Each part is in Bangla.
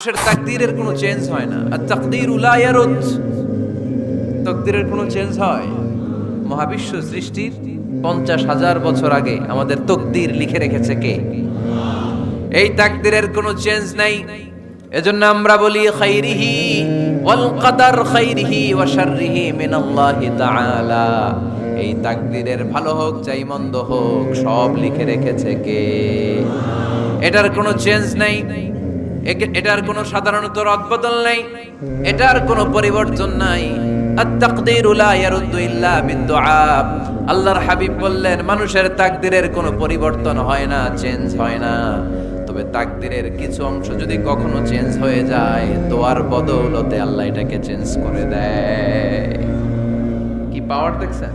মানুষের তাকদীরের কোনো চেঞ্জ হয় না। আর তাকদীরু লা ইয়ারুদ, তাকদীরের কোনো চেঞ্জ হয়? মহাবিশ্ব সৃষ্টির 50,000 বছর আগে আমাদের তাকদীর লিখে রেখেছে কে? এই তাকদীরের কোনো চেঞ্জ নাই। এজন্য আমরা বলি খাইরিহি ওয়াল কদর খাইরিহি ওয়া শাররিহি মিনাল্লাহি তাআলা। এই তাকদীরের ভালো হোক চাই মন্দ হোক সব লিখে রেখেছে কে? এটার কোনো চেঞ্জ নাই, এটার কোনো সাধারণত রদবদল নাই, এটার কোনো পরিবর্তন নাই। আত-তাকদীরু লা ইয়ারুদ্দু ইল্লা বিদ-দুআ। আল্লাহর হাবিব বললেন মানুষের তাকদীরের কোনো পরিবর্তন হয় না, চেঞ্জ হয় না। তবে তাকদীরের কিছু অংশ যদি কখনো চেঞ্জ হয়ে যায়, দোয়ার বদৌলতে আল্লাহ এটাকে চেঞ্জ করে দেয়। কি পাওয়ার দেখছেন?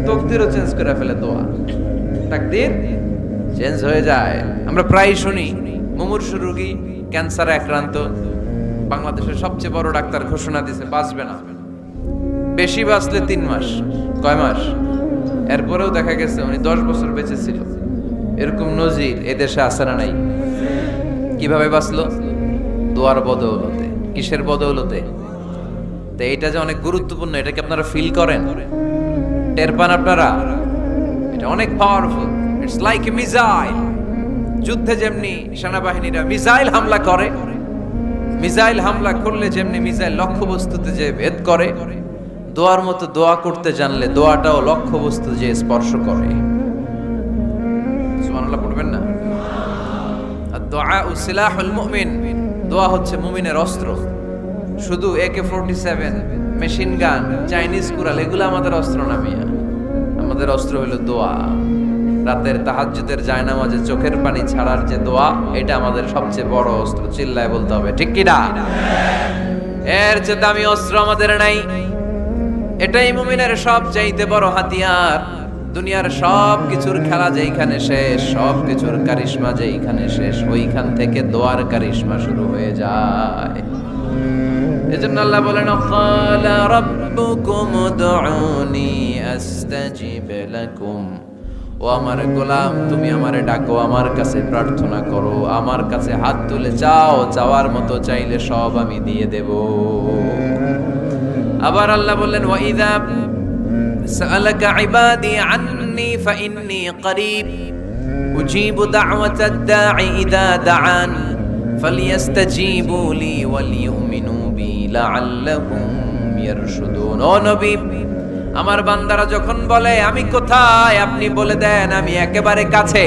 তাকদীরও চেঞ্জ করে ফেলে দোয়া, তাকদীর চেঞ্জ হয়ে যায়। আমরা প্রায় শুনি মুমূর্ষু রোগী ক্যান্সারে আক্রান্ত, বাংলাদেশের সবচেয়ে বড় ডাক্তার ঘোষণা দিয়েছে বাঁচবে না, বেশি বাঁচলে 3 মাস। কয় মাস? এরপরেও দেখা গেছে উনি 10 বছর বেঁচে ছিল। এরকম নজির এদেশে আছে না নাই? কিভাবে বাঁচলো? দোয়ার বদৌলতে। কিসের বদৌলতে? তো এইটা যে অনেক গুরুত্বপূর্ণ, এটা কি আপনারা ফিল করেন, টের পান আপনারা? এটা অনেক powerful. It's like a missile. যুদ্ধে যেমনি সেনাবাহিনীরা মিসাইল হামলা করে, মিসাইল হামলা করলে যেমনি মিসাইল লক্ষ্যবস্তুতে যে ভেদ করে, দোয়ার মতো দোয়া করতে জানলে দোয়াটাও লক্ষ্যবস্তু যে স্পর্শ করে। সুবহানাল্লাহ পড়বেন না? আর-দুআউ সিলাহুল মুমিন। দোয়া হচ্ছে মুমিনের অস্ত্র। শুধু AK-47, মেশিন গান, চাইনিজ কুড়াল এগুলো আমাদের অস্ত্র না মিয়া। আমাদের অস্ত্র হলো দোয়া। রাতের তাহাজ্জুদের জায়নামাজে চোখের পানি ছাড়ার যে দোয়া, এটা আমাদের সবচেয়ে বড় অস্ত্র। চিল্লায় বলতে হবে ঠিক কি না? এর চেয়ে দামি অস্ত্র আমাদের নাই। এটাই মুমিনের সবচাইতে বড় হাতিয়ার। দুনিয়ার সব কিছুর খেলা যেইখানে শেষ, সব কিছুর কারিশমা যেইখানে শেষ, ওইখান থেকে দোয়ার কারিশমা শুরু হয়ে যায়। এজন্য আল্লাহ বলেন ক্বালা রাব্বুকুম উদউনি আস্তাজিব লাকুম। ও আমার গোলাম, তুমি আমারে ডাকো, আমার কাছে প্রার্থনা করো, আমার কাছে হাত তুলে চাও, চাওয়ার মতো চাইলে সব আমি দিয়ে দেব। আবার আল্লাহ বললেন ওয়া ইযা সাআলাকা ইবাদি আন্নী ফাইন্নী করিব উজিবু দাওয়াতাদ দাঈ ইযা দাআন ফালইস্তাজিবু লি ওয়ালিউমিনু বি লাআল্লাহুম ইয়ারশুদুন। ও নবী, আমার বান্দারা যখন বলে আমি কোথায়, আপনি বলে দেন আমি একেবারে কাছে।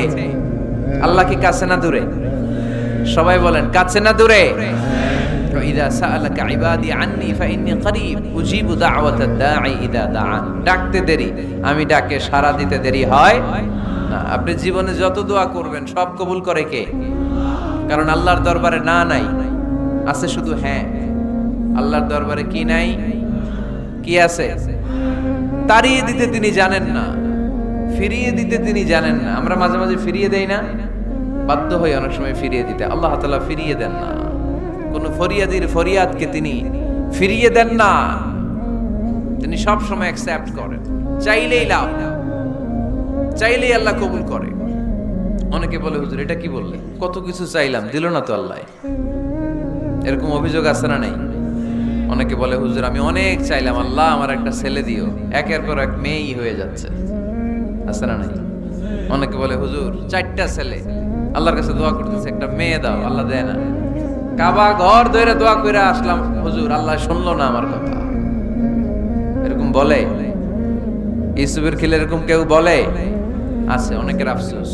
আল্লাহ কি কাছে না দূরে? সবাই বলেন কাছে না দূরে? ইযা সাআলাকা ইবাদি আন্নী ফাইন্নী করিব উজিবু দাওয়াতাদ দাঈ ইযা দাআন। ডাকতে দেরি, আমি ডাকে সাড়া দিতে দেরি হয় না। আপনি জীবনে যত দোয়া করবেন সব কবুল করে কে? কারণ আল্লাহর দরবারে না নাই, আছে শুধু হ্যাঁ। আল্লাহর দরবারে কি নাই? কি আছে? তাড়িয়ে দিতে তিনি জানেন না, ফিরিয়ে দিতে তিনি জানেন না। আমরা মাঝে মাঝে ফিরিয়ে দেই না, বাধ্য হই অনেক সময় ফিরিয়ে দিতে। আল্লাহ তাআলা ফিরিয়ে দেন না। কোন ফরিয়াদির ফরিয়াদকে তিনি ফিরিয়ে দেন না, তিনি সব সময় অ্যাকসেপ্ট করেন। চাইলেই লাভ, চাইলেই আল্লাহ কবুল করে। অনেকে বলে হুজুর এটা কি বললে, কত কিছু চাইলাম দিল না তো আল্লাহ। এরকম অভিযোগ আছে না নাই? অনেকে বলে হুজুর আমি অনেক চাইলাম, আল্লাহ আমার একটা ছেলে দিও, একের পর এক মেয়েই হয়ে যাচ্ছে। আছে না নাই? অনেকে বলে হুজুর 4টা ছেলে, আল্লাহর কাছে দোয়া করতেছে একটা মেয়ে দাও, আল্লাহ দেয় না। কাবা ঘর ধরে দোয়া করে আসলাম, হুজুর আল্লাহ শুনলো না আমার কথা। এরকম বলে? ইউসুফের খিলে এরকম কেউ বলে? আছে, অনেকের আফসোস।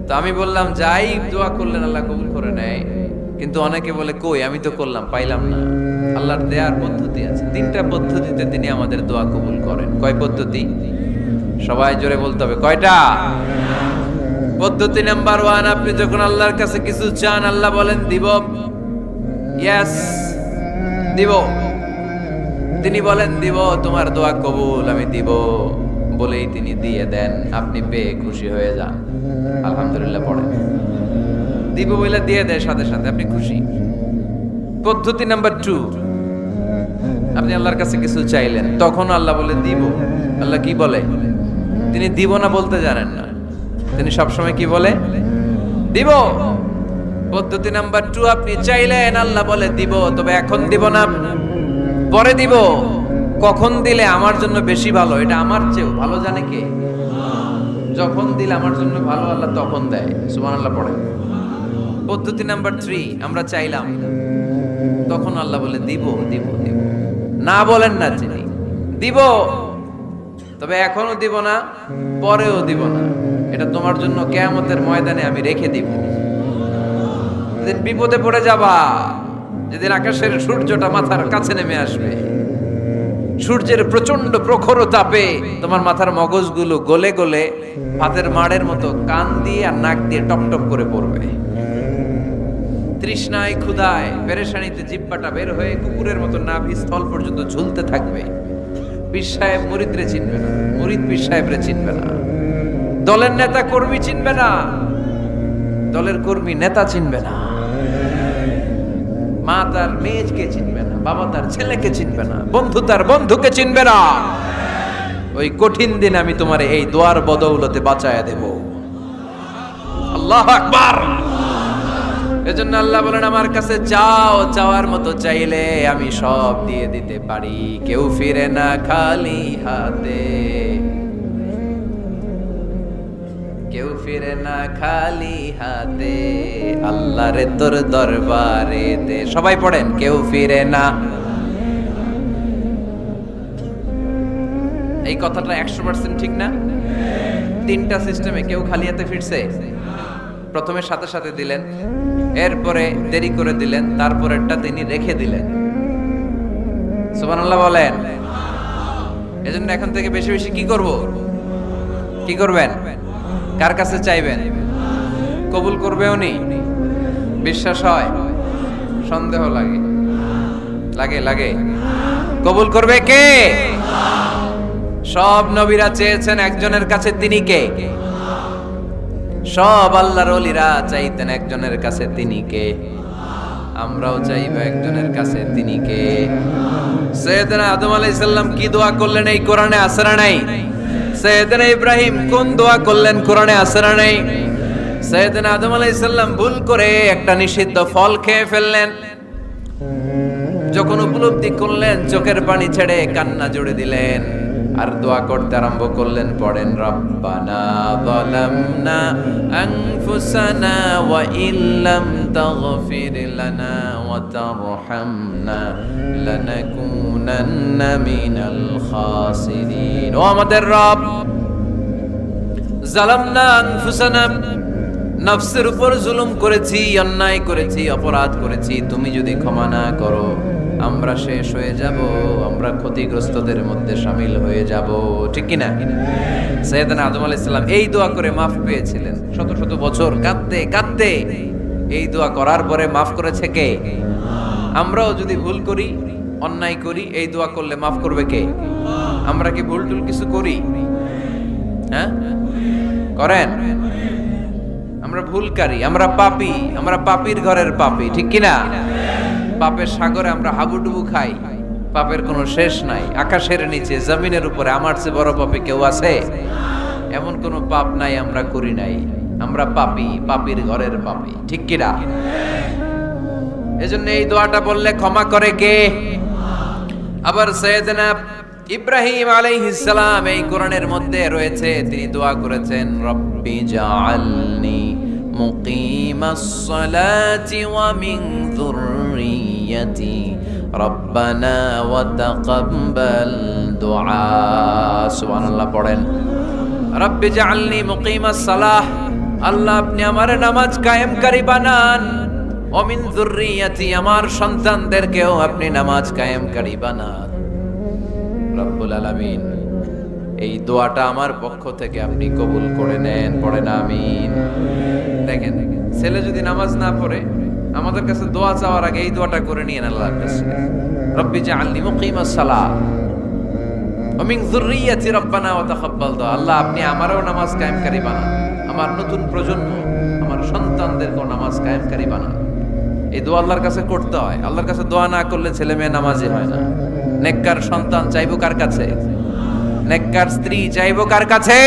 তো আমি বললাম যাই দোয়া করলেন আল্লাহ কবুল করে নেয়, কিন্তু অনেকে বলে কই আমি তো করলাম পাইলাম না। আল্লাহর দেয়ার পদ্ধতি আছে, 3টা পদ্ধতিতে তিনি আমাদের দোয়া কবুল করেন। কয় পদ্ধতি? সবাই জোরে বলতে হবে কয়টা? পদ্ধতি নাম্বার 1, আপনি যখন আল্লাহর কাছে কিছু চান আল্লাহ বলেন দিব, ইয়েস দিব। তিনি বলেন দিব, তোমার দোয়া কবুল, আমি দিব বলেই তিনি দিয়ে দেন। আপনি পেয়ে খুশি হয়ে যান, আলহামদুলিল্লাহ পড়েন। দিব বলে দিয়ে দেয় সাথে সাথে, আপনি খুশি। পদ্ধতি নাম্বার 2, আপনি আল্লাহর কাছে কিছু চাইলেন, তখন আল্লাহ বলে দিব। আল্লাহ কি বলে? তিনি দিব না বলতে জানেন না, তিনি সবসময় কি বলে? দিব। পদ্ধতি নাম্বার 2, আপনি চাইলেন, আল্লাহ বলে দিব, তবে এখন দিব না, পরে দিব। কখন দিলে আমার জন্য বেশি ভালো, এটা আমার চেয়েও ভালো জানে কে? যখন দিলে আমার জন্য ভালো, আল্লাহ তখন দেয়। সুবহানাল্লাহ পড়ে। পদ্ধতি নাম্বার 3, আমরা চাইলাম, তখন আল্লাহ বলে দিব দিব দিব। না বলেন না যিনি, দিব, তবে এখনো দিব না, পরেও দিব না। এটা তোমার জন্য কিয়ামতের ময়দানে আমি রেখে দিব। যেদিন বিপদে পড়ে যাবা, যেদিন আকাশের সূর্যটা মাথার কাছে নেমে আসবে, সূর্যের প্রচন্ড প্রখর তাপে তোমার মাথার মগজগুলো গলে গলে ভাতের মাড়ের মতো কান দিয়ে আর নাক দিয়ে টপ টপ করে পড়বে। তৃষ্ণায় ক্ষুধায় পেরেশানিতে জিহ্বাটা বের হয়ে কুকুরের মতো নাভি স্থল পর্যন্ত ঝুলতে থাকবে। পীর সাহেব মুরিদরে চিনবে না, মুরিদ পীর সাহেবরে চিনবে না, দলের নেতা কর্মী চিনবে না, দলের কর্মী নেতা চিনবে না, মা তার মেয়েকে চিনবে না, বাবা তার ছেলেকে চিনবে না, বন্ধু তার বন্ধুকে চিনবে না। ওই কঠিন দিন আমি তোমার এই দোয়ার বদৌলতে বাঁচায়া দেব। আল্লাহু আকবার। এজন্য আল্লাহ বলেন, আমার কাছে চাও, চাওয়ার মতো চাইলে আমি সব দিয়ে দিতে পারি। কেউ ফিরে না খালি হাতে, কেউ ফিরে না খালি হাতে, আল্লাহরে তোর দরবারে দে। সবাই পড়েন, কেউ ফিরে না। এই কথাটা 100% ঠিক না? 3টা সিস্টেমে কেউ খালি হাতে ফিরছে? প্রথমে সাথে সাথে দিলেন, এরপরে দেরি করে দিলেন, তারপরেরটা তিনি রেখে দিলেন। সুবহানাল্লাহ বলেন। এজন্য এখন থেকে বেশি বেশি কি করব? কি করবেন? কার কাছে চাইবেন? কবুল করবে উনি? বিশ্বাস হয়? সন্দেহ লাগে? লাগে লাগে? কবুল করবে কে? সব নবীরা চেয়েছেন একজনের কাছে, তিনি কে? সব আল্লাহর ওলিরা চাইতেন একজনের কাছে, তিনি কে? আমরাও চাইবো একজনের কাছে, তিনি কে? সাইয়েদনা আদম আলাইহিস সালাম কি দোয়া করলেন এই কোরআনে আছে না নাই? সাইয়েদনা ইব্রাহিম কোন দোয়া করলেন কোরআনে আছে না নাই? সাইয়েদনা আদম আলাইহিস সালাম ভুল করে একটা নিষিদ্ধ ফল খেয়ে ফেললেন, যখন উপলব্ধি করলেন চোখের পানি ছেড়ে কান্না জুড়ে দিলেন আর দোয়া করতে আরম্ভ করলেন। পড়েন, রব্বানা যালামনা আনফুসানা ওয়া ইল্লাম তাগফির লানা ওয়া তারহামনা লানাকুনান্না মিনাল খাসিরিন। ও আমাদের রব, যালামনা আনফুসানা, নফসের উপর জুলুম করেছি, অন্যায় করেছি, অপরাধ করেছি। তুমি যদি ক্ষমা না করো আমরা শেষ হয়ে যাব, আমরা ক্ষতিগ্রস্তদের মধ্যে শামিল হয়ে যাব। ঠিক কি না? সাইয়েদনা আদম আলাইহিস সালাম এই দোয়া করে মাফ পেয়েছিলেন। শত শত বছর কাঁদতে কাঁদতে এই দোয়া করার পরে মাফ করেছে কে? আমরাও যদি ভুল করি, অন্যায় করি, এই দোয়া করলে মাফ করবে কে? আমরা কি ভুল টুল কিছু করি? হ্যাঁ, করেন? আমরা ভুলকারী, আমরা পাপী, আমরা পাপীর ঘরের পাপী। ঠিক কি না? পাপের সাগরে আমরা হাবুডুবু খাই, পাপের কোনো শেষ নাই। আকাশের নিচে, জমিনের উপরে আমার চেয়ে বড় পাপী কেউ আছে? এমন কোনো পাপ নাই আমরা করি নাই। আমরা পাপী, পাপীর ঘরের পাপী। ঠিক কি না? এজন্য এই দোয়াটা বললে ক্ষমা করে কে? আবার সাইয়েদনা ইব্রাহিম আলাইহিস সালাম এই কোরআনের মধ্যে রয়েছে, তিনি দোয়া করেছেন, রব্বি জাআলনি মুকিমাস সালাতি ওয়া মিন যুররিয়্যাতি রব্বানা ওয়া তাকাব্বাল দুআ। সুবহানাল্লাহ পড়েন, রব্বি জাআলনি মুকিমাস সালাহ, আল্লাহ আপনি আমার নামাজ কায়েমকারী বানান, ওয়া মিন যুররিয়্যাতি, আমার সন্তানদেরকেও আপনি নামাজ কায়েমকারী বানান। রব্বুল আলামিন, এই দোয়াটা আমার পক্ষ থেকে আপনি কবুল করে নেন। পড়েন আমিন। দেখেন, ছেলে যদি নামাজ না পড়ে আমাদের কাছে দোয়া চাওয়ার আগে এই দোয়াটা করে নিয়েন আল্লাহর কাছে, রব্বি জাআলনি মুকিমাস সালাহ ওয়া মিন যুররিয়্যাতি রব্বানা ওয়া তাকাব্বাল দুআ। আল্লাহ আপনি আমারও নামাজ কায়েমকারী বানান, আমার নতুন প্রজন্ম, আমার সন্তানদেরকেও নামাজ কায়েমকারী বানান। এই দোয়া আল্লাহর কাছে করতে হয়। আল্লাহর কাছে দোয়া না করলে ছেলে মেয়ে নামাজি হয় না। নেককার সন্তান চাইবো কার কাছে? নেককার স্ত্রী চাইবো কার কাছে?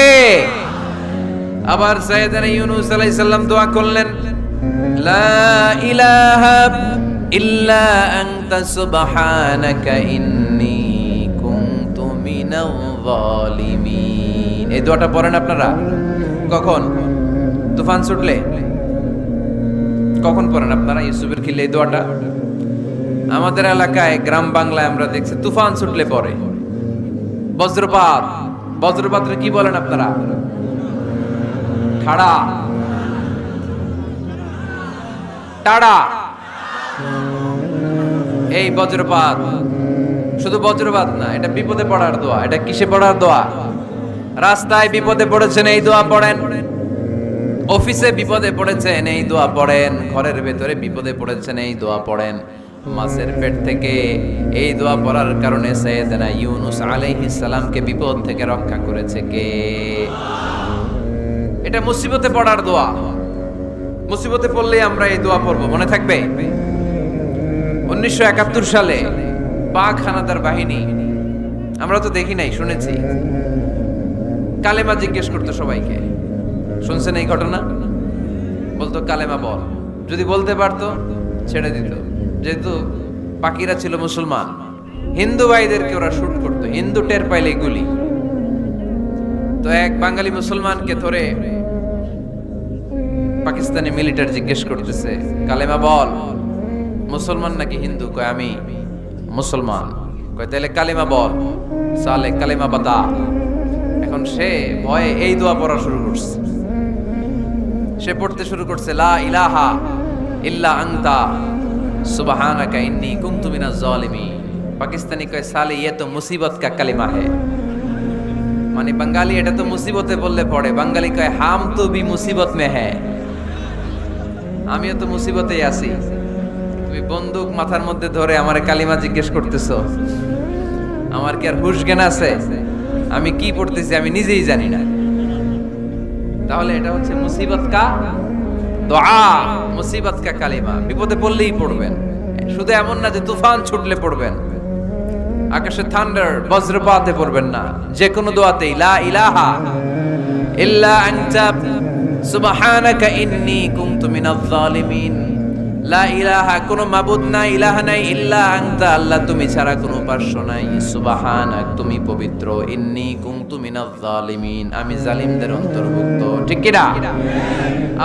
আবার সাইয়েদনা ইউনূস আলাইহিস সালাম দোয়া করলেন, লা ইলাহা ইল্লা আনতা সুবহানাকা ইন্নী কুনতু মিনাল যালিমিন। এই দোয়াটা পড়েন আপনারা কখন? তুফান ছুটলে। কখন পড়েন আপনারা ইউসুফের খিলে এই দোয়াটা? আমাদের এলাকায় গ্রাম বাংলায় আমরা দেখছি তুফান ছুটলে পড়ে। বজ্রপাত, বজ্রপাতরে কি বলেন আপনারা? ঠাড়া, টাড়া। এই বজ্রপাত শুধু বজ্রপাত না, এটা বিপদে পড়ার দোয়া। এটা কিসে পড়ার দোয়া? রাস্তায় বিপদে পড়েছেন এই দোয়া পড়েন, অফিসে বিপদে পড়েছেন এই দোয়া পড়েন, ঘরের ভেতরে বিপদে পড়েছেন এই দোয়া পড়েন। মাছের পেট থেকে এই দোয়া পড়ার কারণে সাইয়েদনা ইউনুস আলাইহিস সালামকে বিপদ থেকে রক্ষা করেছে কে? এটা মুসিবতে পড়ার দোয়া। মুসিবতে পড়লে আমরা এই দোয়া পড়বো, মনে থাকবে? 1971 সালে পাক হানাদার বাহিনী, আমরা তো দেখি নাই, শুনেছি, কালেমা জিজ্ঞেস করতো সবাইকে। শুনছেন এই ঘটনা? বলতো কালেমা বল, যদি বলতে পারতো ছেড়ে দিত। যেহেতু পাকিরা ছিল মুসলমান, হিন্দু ভাইদেরকে ওরা শুট করতো, হিন্দু টের পাইলে গুলি। তো এক বাঙালি মুসলমানকে ধরে পাকিস্তানি মিলিটারি জিজ্ঞেস করতেছে কালেমা বল, মুসলমান নাকি হিন্দু? কয় আমি মুসলমান। কয় তাহলে কালেমা বল, সালে কালেমা বাতা। এখন সে ভয়ে এই দোয়া পড়া শুরু করছে। সে পড়তে শুরু করছে লা ইলাহা ইল্লা আনতা সুবহানাকা ইন্নী কুনতু মিনাজ জালিমিন। পাকিস্তানি কয় সালে ये तो मुसीबत का कलिमा है। মানে বাঙালি এটা তো মুসিবতে বললে পড়ে, বাঙালি কয় হাম তো ভি মুসিবত মে হ্যায়, আমিও তো মুসিবতেই আছি। তুমি বন্দুক মাথার মধ্যে ধরে আমারে কালিমা জিজ্ঞেস করতেছো, আমার কি আর হুশ জ্ঞান আছে? আমি কি পড়তেছি আমি নিজেই জানি না। তাহলে এটা হচ্ছে মুসিবত কা দোয়া, মুসিবত কা কালিমা। বিপদে পড়লেই পড়বেন, শুধু এমন না যে তুফান ছুটলে পড়বেন, আকাশে থান্ডার বজ্রপাতে পড়বেন না। যে কোনো দোয়াতেই লা ইলাহা ইল্লা আনতা সুবহানাকা ইন্নী কুনতু মিনাজ জালিমিন। লা ইলাহা, কোনো মাবুদ নাই, ইলাহা নাই, ইল্লা আনতা, আল্লাহ তুমি ছাড়া কোনো উপাস্য নাই, সুবহানাক, তুমি পবিত্র, ইন্নী কুনতু মিনাজ জালিমিন, আমি জালিমদের অন্তর্ভুক্ত। ঠিক কি না?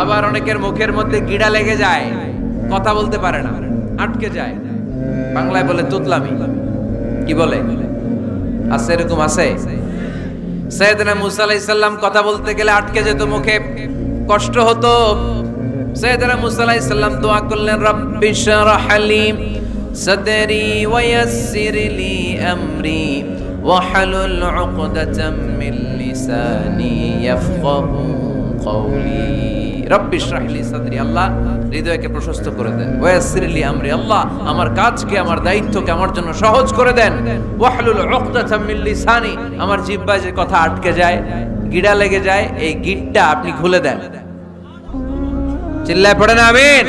আবার অনেকের মুখের মধ্যে গিড়া লেগে যায়, কথা বলতে পারে না, আটকে যায়। বাংলায় বলে তুতলামি। কি বলে? আছে, এরকম আছে। সাইয়েদনা মুসা আলাইহিস সালাম কথা বলতে গেলে আটকে যেত, মুখে কষ্ট হতো। সাইয়েদনা মুসা আলাইহিস সালাম দোয়া করলেন রব্বি শরহ লি সাদরি ওয়া ইয়াসসির লি আমরি ওয়াহলুল উকদাতাম মিন লিসানি ইয়াফকাহু কওলি। রব্বি শরহ লি সাদরি, আল্লাহ হৃদয়কে প্রশস্ত করে দেন। ওয়া ইয়াসসির লি আমরি, আল্লাহ আমার কাজকে, আমার দায়িত্বকে আমার জন্য সহজ করে দেন। ওয়াহলুল উকদাতাম মিন লিসানি, আমার জিহ্বায় যে কথা আটকে যায়, গিড়া লেগে যায়, এই গিটটা আপনি খুলে দেন। চিল্লায় পড়েন আমিন।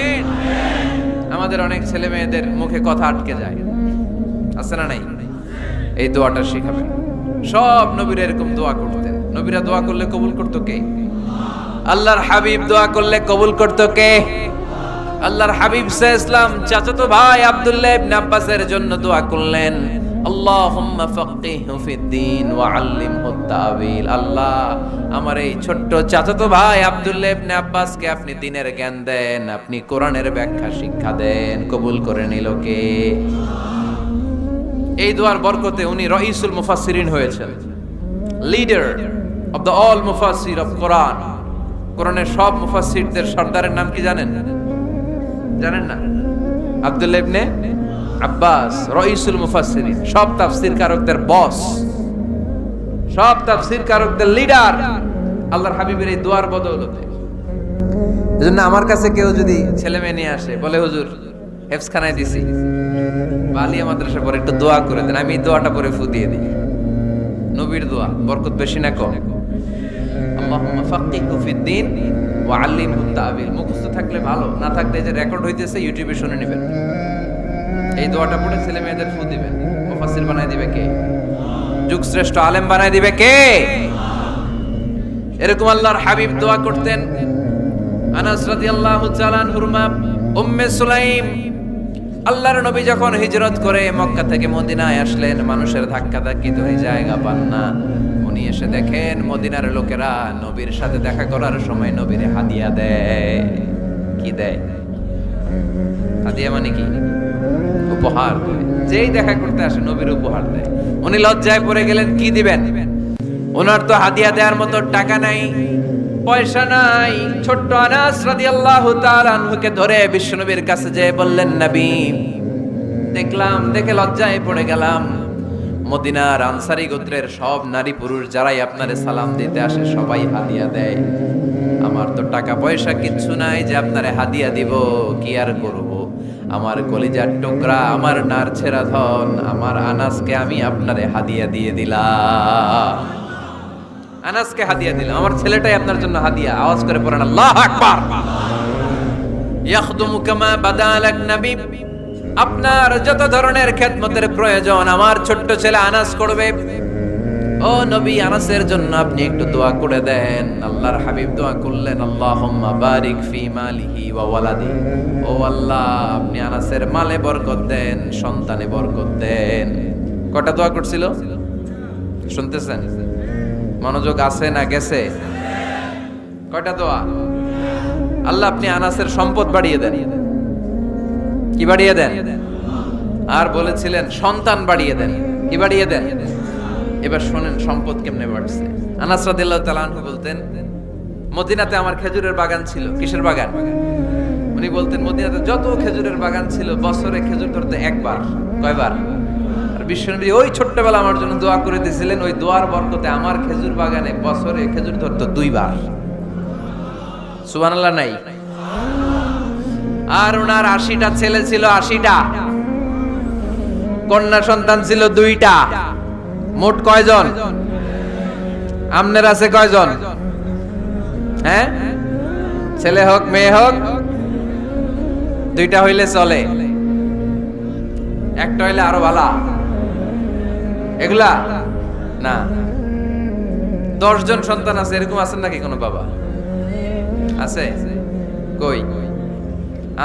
আমাদের অনেক ছেলে মেয়েদের মুখে কথা আটকে যায়, আছে না নাই? এই দোয়াটা শিখাবেন। সব নবীরা এরকম দোয়া করতেন। নবীরা দোয়া করলে কবুল করতো কে? আল্লাহর হাবিব দোয়া করলে কবুল করতো কে? আল্লাহর হাবিব সাল্লাল্লাহু আলাইহি ওয়াসাল্লাম চাচাতো ভাই আব্দুল্লাহ ইবনে আব্বাসের জন্য দোয়া করলেন, আল্লাহুম্মা ফাক্কিহহু ফিদ্দীন ওয়া আল্লিমহু তা'ওয়িল। আল্লাহ আমার এই ছোট্ট চাচাতো ভাই আব্দুল্লাহ ইবনে আব্বাসকে আপনি দ্বীনের জ্ঞান দেন, আপনি কোরআনের ব্যাখ্যা শিক্ষা দেন। কবুল করে নিল কে? এই দোয়ার বরকতে উনি রাইসুল মুফাসসিরিন হয়েছেন, লিডার অফ দ্য অল মুফাসসির অফ কোরআন। কোরআনের সব মুফাসসিরদের সর্দারের নাম কি জানেন? জানেন না? আব্দুল্লাহ ইবনে আব্বাস রাইসুল মুফাসসিরিন, সব তাফসীর কারকদের বস, সব তাফসীর কারকদের লিডার আল্লাহর হাবিবের এই দোয়ার বদৌলতে। এজন্য আমার কাছে কেউ যদি ছেলে মেয়ে নিয়ে আসে, বলে হুজুর হেফজখানায় দিছি, বালিয়া মাদ্রাসা পরে একটু দোয়া করে দেন, আমি এই দোয়াটা পরে ফু দিয়ে দিই। নবীর দোয়া, বরকত বেশি না কম? আল্লাহুম্মা ফাক্কিহহু ফিদ্দীন ওয়া আল্লিমহু তা'ওয়িল। মুখস্থ থাকলে ভালো, না থাকলে যে রেকর্ড হইতেছে ইউটিউবে শুনে নেবেন। এই দোয়াটা পড়ে ছেলে মেয়েদের ফু দিবেন। মুফাসসির বানায় দিবে কে? যুগ শ্রেষ্ঠ আলেম বানায় দিবে কে? এরকম আল্লাহর হাবিব দোয়া করতেন, আনাস রাদিয়াল্লাহু তাআলা আনহুর মা উম্মে সুলাইম, আল্লাহর নবী যখন হিজরত করে মক্কা থেকে মদিনায় আসলেন, মানুষের ধাক্কাধাক্কিতে ওই জায়গা পান না। উনি এসে দেখেন মদিনার লোকেরা নবীর সাথে দেখা করার সময় নবীরে হাদিয়া দেয়। কি দেয়? হাদিয়া মানে কি? উপহার দেয়। যেই দেখা করতে আসে নবীর উপহার দেয়। উনি লজ্জায় পড়ে গেলেন, কি দিবেন? ওনার তো হাদিয়া দেওয়ার মতো টাকা নাই, পয়সা নাই। ছোট্ট আনাস রাদিয়াল্লাহু তাআলা আনহুকে ধরে বিশ্বনবীর কাছে যেয়ে বললেন, নবী, দেখলাম, দেখে লজ্জায় পড়ে গেলাম, মদিনার আনসারী গোত্রের সব নারী পুরুষ যারাই আপনারে সালাম দিতে আসে সবাই হাদিয়া দেয়। আমার তো টাকা পয়সা কিচ্ছু নাই যে আপনারে হাদিয়া দিব, কি আর করব? আমার কলিজার টুকরা, আমার নারছেরা ধন, আমার আনাসকে আমি আপনারে হাদিয়া দিয়ে দিলাম। আনাসকে হাদিয়া দিলাম, আমার ছেলেটাই আপনার জন্য হাদিয়া। আওয়াজ করে পড়েন আল্লাহু আকবার। ইয়াখদুমু কামা বাদালাক নবী, আপনার যত ধরনের খেদমতের প্রয়োজন আমার ছোট্ট ছেলে আনাস করবে। ও নবী, আনাসের জন্য আপনি একটু দোয়া করে দেন। আল্লাহর হাবিব দোয়া করলেন, আল্লাহুম্মা বারিক ফি মালিহি ওয়া ওয়ালাদি। ও আল্লাহ, আপনি আনাসের মালে বরকত দেন, সন্তানে বরকত দেন। কটা দোয়া করছিল শুনতেছেন? মনোযোগ আছে না গেছে? কয়টা দোয়া? আল্লাহ, আপনি আনাসের সম্পদ বাড়িয়ে দেন। কি বাড়িয়ে দেন? আর বলেছিলেন সন্তান বাড়িয়ে দেন। কি বাড়িয়ে দেন? এবার শোনেন সম্পদ কেমনে বাড়ছে। আনাস রাদিয়াল্লাহু তাআলা আনহু বলতেন, মদিনাতে আমার খেজুরের বাগান ছিল। কিসের বাগান? উনি বলতেন মদিনাতে যত খেজুরের বাগান ছিল বছরে খেজুর ধরতে একবার। কয়বার? আর বিশ্বনবী ওই ছোট্টবেলা আমার জন্য দোয়া করে দিয়েছিলেন, ওই দোয়ার বরকতে আমার খেজুর বাগানে বছরে খেজুর ধরতো 2 বার। সুবহানাল্লাহ নাই? আর ওনার 80টা ছেলে ছিল, 80টা কন্যা সন্তান ছিল 2টা। মোট কয়জন? আমনের আছে কয়জন? হ্যাঁ, ছেলে হোক মেয়ে হোক 2টা হইলে চলে, একটা হইলে আরো ভালো। এগুলা না, 10 জন সন্তান আছে, এরকম আছেন নাকি কোনো বাবা? আছে? কই?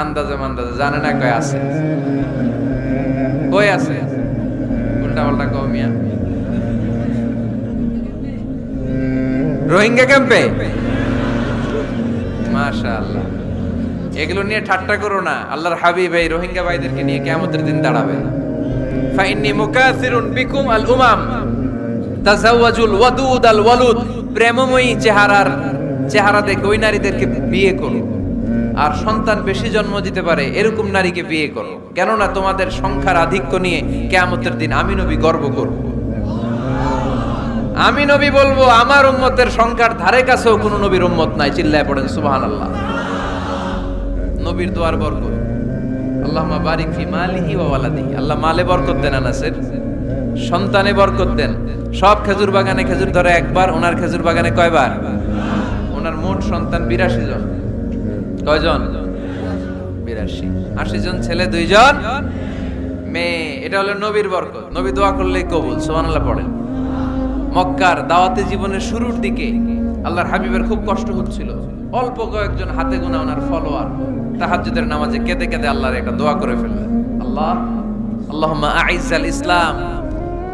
আন্দাজে মান্দাজে জানে না কয় আছে। কই আছে? উল্টা পাল্টা কও মিয়া। রোহিঙ্গা ক্যাম্পে? মাশাআল্লাহ। এগুলো নিয়ে ঠাট্টা করো না। আল্লাহর হাবিব এই রোহিঙ্গা ভাইদেরকে নিয়ে কিয়ামতের দিন দাঁড়াবে। ফাইন্নী মুকাসিরুন বিকুম আল উমাম তাজাওয়াজুল ওয়াদুদ আল ওয়ালুদ। প্রেমময়ী চেহারা দেখে ওই নারীদেরকে বিয়ে করো, আর সন্তান বেশি জন্ম দিতে পারে এরকম নারীকে বিয়ে করো। কেননা তোমাদের সংখ্যার আধিক্য নিয়ে কিয়ামতের দিন আমি নবী গর্ব করব। আমি নবী বলবো আমার উম্মতের সংখ্যার ধারে কাছেও কোনো নবীর উম্মত নাই। চিল্লায় পড়েন সুবহানাল্লাহ। নবীর দোয়ার বরকত। আল্লাহুম্মা বারিক ফি মালিহি ওয়া ওয়ালাদিহি। আল্লাহ মালে বরকত দেন, আনাসের সন্তানে বরকত দেন। সব খেজুর বাগানে খেজুর ধরে একবার, ওনার খেজুর বাগানে কয়বার? ওনার মোট সন্তান 82 জন। কয়জন? 82। 80 জন ছেলে, 2 জন মেয়ে। এটা হলো নবীর বরকত। নবী দোয়া করলেই কবুল। সুবহানাল্লাহ পড়েন। মক্কার দাওয়াতে জীবনের শুরুর দিকে আল্লাহর হাবিবের খুব কষ্ট হচ্ছিল। অল্প কয়েকজন হাতে গোনা ওনার ফলোয়ার তাহাজ্জুদের নামাজে কেঁদে কেঁদে আল্লাহর একটা দোয়া করে ফেললেন, আল্লাহুম্মা আইজ্জাল ইসলাম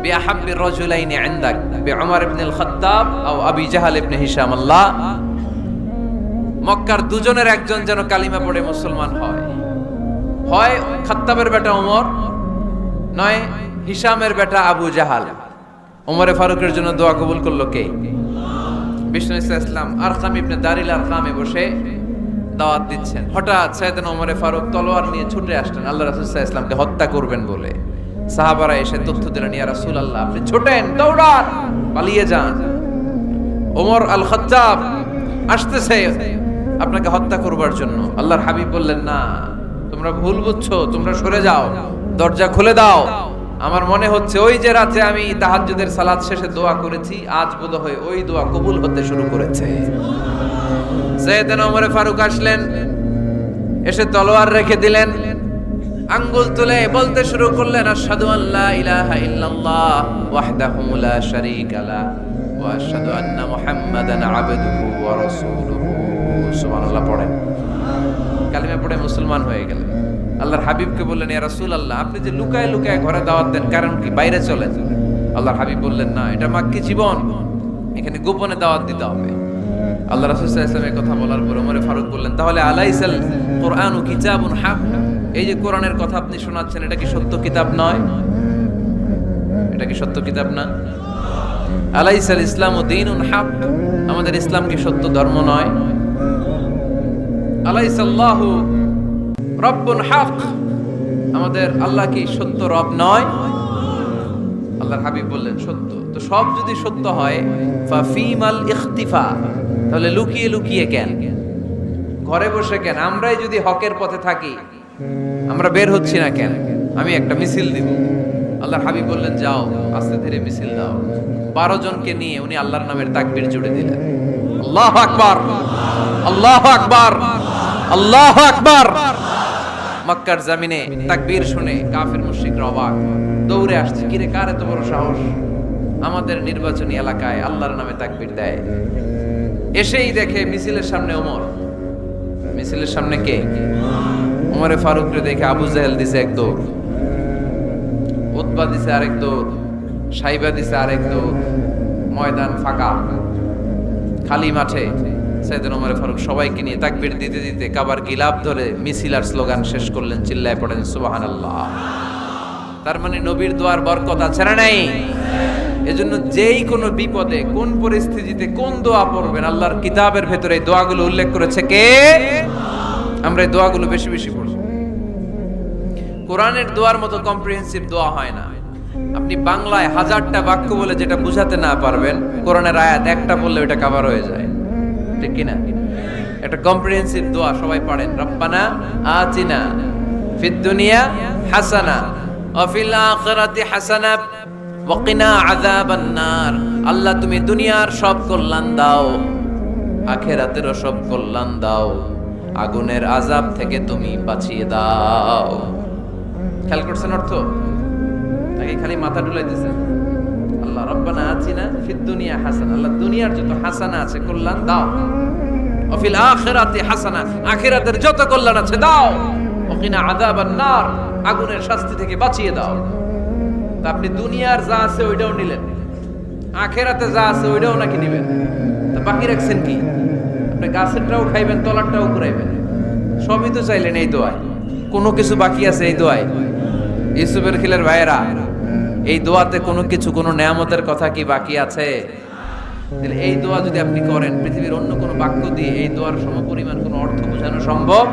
বিআহাব্বি রাজুলাইনি ইনদাক বিউমর ইবনে আল খাত্তাব আও আবি জাহাল ইবনে হিশাম। আল্লাহ, মক্কার দুজনের একজন যেন কালিমা পড়ে মুসলমান হয়। হয় খাত্তাবের বেটা ওমর, নয় হিশামের বেটা আবু জাহাল। ওমরে ফারুকের জন্য দোয়া কবুল করলো কে? বিষ্ণু ইসলাম আরকাম ইবনে দারিল আরকামে বসে দাওয়াত দিচ্ছেন। হঠাৎ সাইয়েদনা ওমরে ফারুক তলোয়ার নিয়ে ছুটে আসলেন আল্লাহ রাসূল সাল্লাল্লাহু আলাইহি ওয়াসাল্লামকে হত্যা করবেন বলে। সাহাবারা এসে তথ্য দিলেন, ইয়া রাসূলুল্লাহ, আপনি ছোটেন, দৌড়ান, পালিয়ে যান। ওমর আল খাত্তাব আসতেছে আপনাকে হত্যা করবার জন্য। আল্লাহর হাবিব বললেন, না, তোমরা ভুল বুঝছো, তোমরা সরে যাও, দরজা খুলে দাও। আমার মনে হচ্ছে ওই যে রাতে আমি তাহাজ্জুদের সালাত শেষে দোয়া করেছি, আজ বোধহয় ওই দোয়া কবুল হতে শুরু করেছে। সাইয়েদনা ওমর ফারুক আসলেন, এসে তলোয়ার রেখে দিলেন, আঙ্গুল তুলে বলতে শুরু করলেন, আশহাদু আল্লা ইলাহা ইল্লাল্লাহ ওয়াহদাহু লা শারীকা লাহু ওয়া আশহাদু আন্না মুহাম্মাদান আবদুহু ওয়া রাসূলুহু। সুবহানাল্লাহ পড়েন, কালিমা পড়ে মুসলমান হয়ে গেলেন। আল্লাহর হাবিবকে বললেন, ইয়া রাসূলুল্লাহ, আপনি যে লুকায় লুকায় ঘরে দাওয়াত দেন, কারণ কি বাইরে চলেন? আল্লাহর হাবিব বললেন, না, এটা মাক্কি জীবন, এখানে গোপনে দাওয়াত দিতে হবে। আল্লাহ রাসূল সাল্লাল্লাহু আলাইহি ওয়াসাল্লামের কথা বলার পর ওমর ফারুক বললেন, তাহলে আলাইসাল কুরআনু কিতাবুন হক, এই যে কোরআনের কথা আপনি শোনাচ্ছেন, এটা কি সত্য কিতাব নয়? এটা কি সত্য কিতাব না? আলাইসাল ইসলামু দীনুন হক, আমাদের ইসলাম কি সত্য ধর্ম নয়? আলাইসাল্লাহু রব্বুন হক, আমাদের আল্লাহ কি সত্য রব নয়? আল্লাহর হাবিব বললেন, সত্য। তো সব যদি সত্য হয়, ফাফিমাল ইখতিফা, তাহলে লুকিয়ে লুকিয়ে কেন, ঘরে বসে কেন? আমরাই যদি হকের পথে থাকি, আমরা বের হচ্ছি না কেন? আমি একটা মিছিল দিব। আল্লাহর হাবিব বললেন, যাও আস্তে ধীরে মিছিল দাও। 12 জনকে নিয়ে উনি আল্লাহর নামের তাকবীর জুড়ে দিলেন। আল্লাহু আকবার, আল্লাহু আকবার, আল্লাহু আকবার। মক্কার জমিনে তাকবীর শুনে কাফের মুশরিকরা অবাক, দৌড়ে আসছে, কিরে কার এত বড় সাহস আমাদের নির্বাচনী এলাকায় আল্লাহর নামে তাকবীর দেয়। এসেই দেখে মিছিলের সামনে ওমর। মিছিলের সামনে কে? ওমরে ফারুককে দেখে আবু জাহেল দিছে এক দৌড়, উতবা দিছে আরেক দৌড়, সাইবা দিছে আরেক দৌড়। ময়দান ফাঁকা, খালি মাঠে সাইয়েদনা ওমর ফারুক সবাইকে নিয়ে তাকবীর দিতে দিতে কাবার গিলাফ ধরে মিছিল আর স্লোগান শেষ করলেন। চিল্লায় পড়েন সুবহানাল্লাহ। তার মানে নবীর দোয়ার বরকত আছে না নাই? এজন্য যেই কোনো বিপদে, কোন পরিস্থিতিতে কোন দোয়া পড়বেন, আল্লাহর কিতাবের ভেতরে এই দোয়াগুলো উল্লেখ করেছে কে? আমরা এই দোয়াগুলো বেশি বেশি পড়ব। কোরআনের দোয়ার মতো কম্প্রিহেন্সিভ দোয়া হয় না। আপনি বাংলায় 1000টা বাক্য বলে যেটা বুঝাতে না পারবেন, কোরআনের আয়াত একটা বললে ওটা কভার হয়ে যায়, ঠিক কি না? একটা কম্প্রিহেন্সিভ দোয়া সবাই পড়েন, রব্বানা আতিনা ফিদ দুনিয়া হাসানা ওয়া ফিল আখিরাতি হাসানা ওয়া কিনা আযাবান নার। আল্লাহ তুমি দুনিয়ার সব কল্যাণ দাও, আখিরাতেরও সব কল্যাণ দাও, আগুনের আযাব থেকে তুমি বাঁচিয়ে দাও। খেয়াল করছেন অর্থ? নাকি খালি মাথা ডুলাইতেছেন? আল্লাহ রব্বানা আতিনা ফিদ দুনিয়া হাসানা, আল্লাহ দুনিয়ার যত হাসানা আছে কল্যাণ দাও, ওয়া ফিল আখিরাতি হাসানা, আখিরাতের যত কল্যাণ আছে দাও, ওয়া কিনা আযাবান নার, আগুনের শাস্তি থেকে বাঁচিয়ে দাও। তা আপনি দুনিয়ার যা আছে ওইটাও নিলেন, আখিরাতে যা আছে ওইটাও নাকি নিবেন? তা বাকি রাখছেন কি? আপনি গাছেরটাও খাইবেন, তলারটাও ঘুরাইবেন, সবই তো চাইলেন এই দোয়ায়। কোনো কিছু বাকি আছে এই দোয়ায়? ইউসুফের খিলের ভাইয়েরা, এই দোয়াতে কোনো কিছু, কোনো নেয়ামতের কথা কি বাকি আছে? তাহলে এই দোয়া যদি আপনি করেন, পৃথিবীর অন্য কোনো বাক্য দিয়ে এই দোয়ার সমপরিমাণ কোনো অর্থ বোঝানো সম্ভব?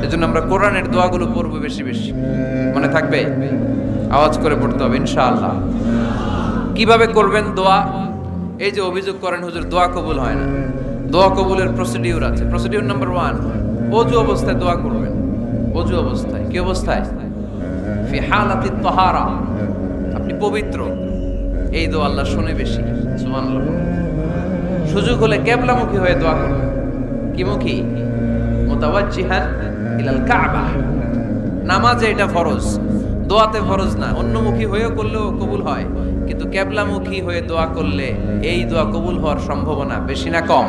এজন্য আমরা কোরআনের দোয়াগুলো পড়বো বেশি বেশি। মনে থাকবে? আওয়াজ করে পড়তে হবে ইনশাআল্লাহ। কিভাবে করবেন দোয়া? এই যে অভিযোগ করেন হুজুর দোয়া কবুল হয় না, দোয়া কবুলের প্রসিডিউর আছে। প্রসিডিউর নাম্বার 1, ওযু অবস্থায় দোয়া করবেন। ওযু অবস্থায়, কি অবস্থায়? ফি হালাতিত তাহারা, আপনি পবিত্র, এই দোয়া আল্লাহ শুনে বেশি। সুবহানাল্লাহ। সুযোগ হলে কিবলামুখী হয়ে দোয়া করবেন। কি মুখী? মুতাওয়াজ্জিহান ইলাল কাবা। নামাজে এটা ফরজ, দোয়াতে ফরজ না। অন্যমুখী হয়েও করলেও কবুল হয়, কিন্তু কিবলামুখী হয়ে দোয়া করলে এই দোয়া কবুল হওয়ার সম্ভাবনা বেশি না কম?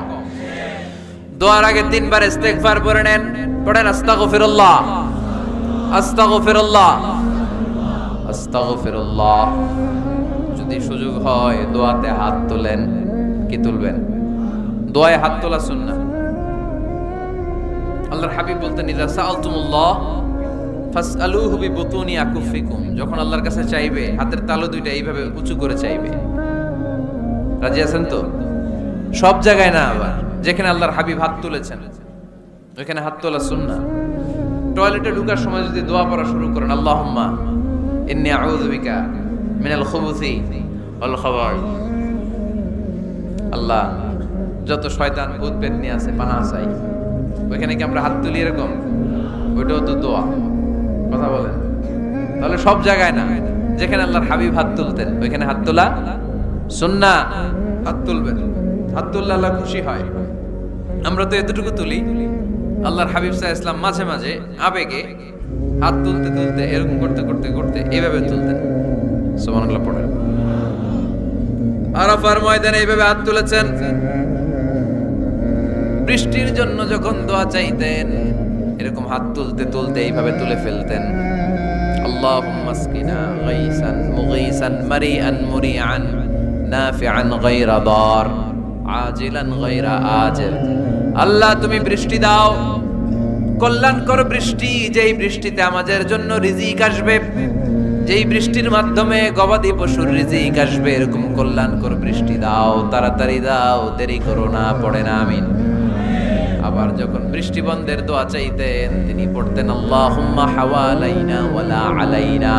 দোয়ার আগে 3 বার ইস্তেগফার পড়ে নেন। পড়েন আস্তাগফিরুল্লাহ, আস্তাগফিরুল্লাহ, আস্তাগফিরুল্লাহ। যদি সুযোগ হয় দোয়াতে হাত তোলেন। কি তুলবেন? দোয়ায় হাত তোলা সুন্নাহ। আল্লাহর হাবিব বলতেন, ইযা সাআলতুমুল্লাহ ফাসআলুহু বিবুতুনি আকুফিকুম, যখন আল্লাহর কাছে চাইবে হাতের তালু দুইটা এইভাবে উঁচু করে চাইবে। রাজি আছেন তো? সব জায়গায় না, আবার যেখানে আল্লাহর হাবিব হাত তুলেছেন ওইখানে হাত তোলা সুন্নাহ। টয়লেটে ঢোকার সময় যদি দোয়া পড়া শুরু করেন, আল্লাহুম্মা ইন্নী আউযু বিকা মিনাল খুবুসি ওয়াল খাবাইস, আল্লাহ যত শয়তান ভূত পেতনি আছে পানাহ চাই। ওইখানে কি আমরা হাত তুলি এরকম? ওইটাও তো দোয়া। কথা বলেন? তাহলে সব জায়গায় না, যেখানে আল্লাহর হাবিব হাত তুলতেন ওইখানে হাত তোলা সুন্নাহ। হাত তুলবেন, হাত তুললে আল্লাহ খুশি হয়। আমরা তো এতটুকু তুলি, আল্লাহর হাবিব সাল্লাল্লাহু আলাইহি ওয়াসাল্লাম মাঝে মাঝে আবেগে হাত তুলতে তুলতে এরকম করতে করতে করতে এইভাবে তুলতেন। সুবহানাল্লাহ পড়েন। আরাফার ময়দানে এইভাবে হাত তুলেছেন। বৃষ্টির জন্য যখন দোয়া চাইতেন এরকম হাত তুলতে তুলতে এইভাবে তুলে ফেলতেন, আল্লাহুম্মা আসকিনা গাইসান মুগীসান মারিআন মুরিআন নাফিআন গায়রা দার আজিলান গায়রা আজিল। আল্লাহ তুমি বৃষ্টি দাও, কল্যাণকর বৃষ্টি, যেই বৃষ্টিতে আমাদের জন্য রিজিক আসবে, যেই বৃষ্টির মাধ্যমে গবাদি পশুর রিজিক আসবে, এরকম কল্যাণকর বৃষ্টি দাও, তাড়াতাড়ি দাও, দেরি করো না, পড়ে না আমিন। আবার যখন বৃষ্টি বন্ধের দোয়া চাইতেন তিনি পড়তেন আল্লাহুম্মা হাওয়ালাইনা ওয়ালা আলাইনা,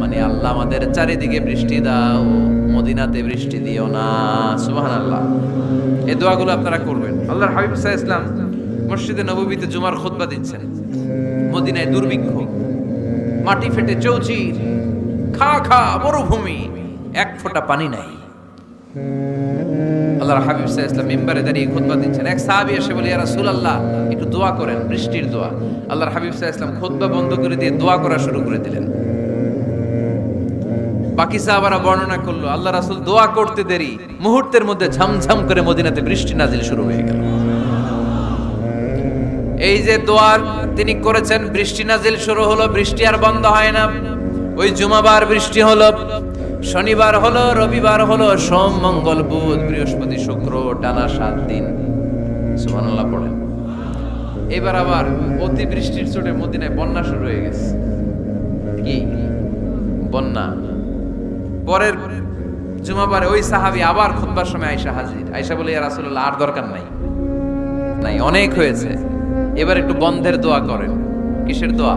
মানে আল্লাহ আমাদের চারিদিকে বৃষ্টি দাও, মদিনাতে বৃষ্টি দিও না। সুবহানাল্লাহ। এই দোয়াগুলো আপনারা করবেন। আল্লাহর হাবিব সাল্লাল্লাহু আলাইহি ওয়াসাল্লাম মসজিদে নববীতে জুমার খুতবা দিচ্ছেন, মদিনায় দুর্ভিক্ষ, মাটি ফেটে চৌচির, খা খা মরুভূমি, এক ফোঁটা পানি নাই। আল্লাহর হাবিব সাল্লাল্লাহু আলাইহি ওয়াসাল্লাম মিম্বারে দাঁড়িয়ে খুতবা দিচ্ছেন। এক সাহাবী এসে বলে, ইয়া রাসূলুল্লাহ একটু দোয়া করেন, বৃষ্টির দোয়া। আল্লাহর হাবিব সাল্লাল্লাহু আলাইহি ওয়াসাল্লাম খুতবা বন্ধ করে দিয়ে দোয়া করা শুরু করে দিলেন। বাকি সাহাবারা বর্ণনা করলো আল্লাহ রাসূল দোয়া করতে দেরি, মুহূর্তের মধ্যে ঝমঝম করে মদিনাতে বৃষ্টি নাজিল শুরু হয়ে গেল। এই যে দোয়ার তিনি করেছেন, বৃষ্টি নাজিল শুরু হলো, বৃষ্টি আর বন্ধ হয় না। ওই জুমাবার বৃষ্টি হলো, শনিবার হলো, রবিবার হলো, সোম মঙ্গল বুধ বৃহস্পতি শুক্র, টানা 7 দিন। সুবহানাল্লাহ পড়েন। এবার আবার অতি বৃষ্টির চোটে মদিনায় বন্যা শুরু হয়ে গেছে। কি বন্যা? পরের জুমাবারে ওই সাহাবী আবার খুতবার সময় আয়েশা হাজির। আয়েশা বলে, ইয়া রাসূলুল্লাহ আর দরকার নাই, অনেক হয়েছে, এবার একটু বন্ধের দোয়া করেন। কিসের দোয়া?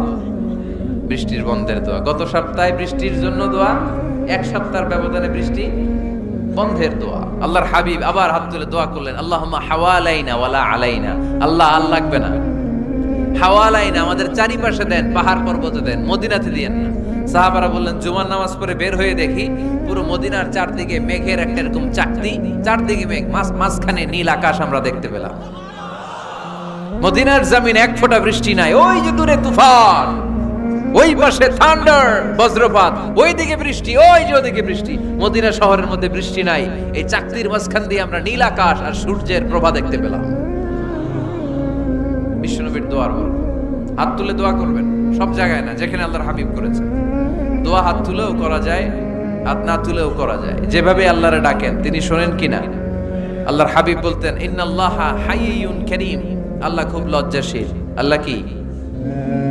বৃষ্টির বন্ধের দোয়া। গত সপ্তাহে বৃষ্টির জন্য দোয়া, এক সপ্তাহের ব্যবধানে বৃষ্টি বন্ধের দোয়া। আল্লাহর হাবিব আবার হাত তুলে দোয়া করলেন, আল্লাহুম্মা হাওয়ালাইনা ওয়ালা আলাইনা। আল্লাহ আর লাগবে না, হাওয়ালাইনা আমাদের চারিপাশে দেন, পাহাড় পর্বতে দেন, মদিনাতে দিয়েন না। সাহাবারা বললেন, জুমার নামাজ পড়ে বের হয়ে দেখি পুরো মদিনার চারদিকে মেঘের একটা এরকম চাকতি, চারদিকে মেঘ, মাঝখানে নীল আকাশ আমরা দেখতে পেলাম। মদিনার জমিন এক ফোঁটা বৃষ্টি নাই। ওই যে দূরে তুফান, ওই পাশে থান্ডার বজ্রপাত, ওই দিকে বৃষ্টি, ওই যে ওদিকে বৃষ্টি। মদিনা শহরের মধ্যে বৃষ্টি নাই, এই চাকতির মাঝখান দিয়ে আমরা নীল আকাশ আর সূর্যের প্রভা দেখতে পেলাম। বিশ্বনবীর দোয়ার বল, হাত তুলে দোয়া করবেন, সব জায়গায় না, যেখানে আল্লাহর হাবিব করেছেন। দোয়া হাত তুলেও করা যায়, হাত না তুলেও করা যায়, যেভাবে আল্লাহরে ডাকেন তিনি শোনেন কিনা। আল্লাহর হাবিব বলতেন, ইন্নাল্লাহা হাইয়ুন কারীম, আল্লাহ খুব লজ্জাশীল। আল্লাহ কি?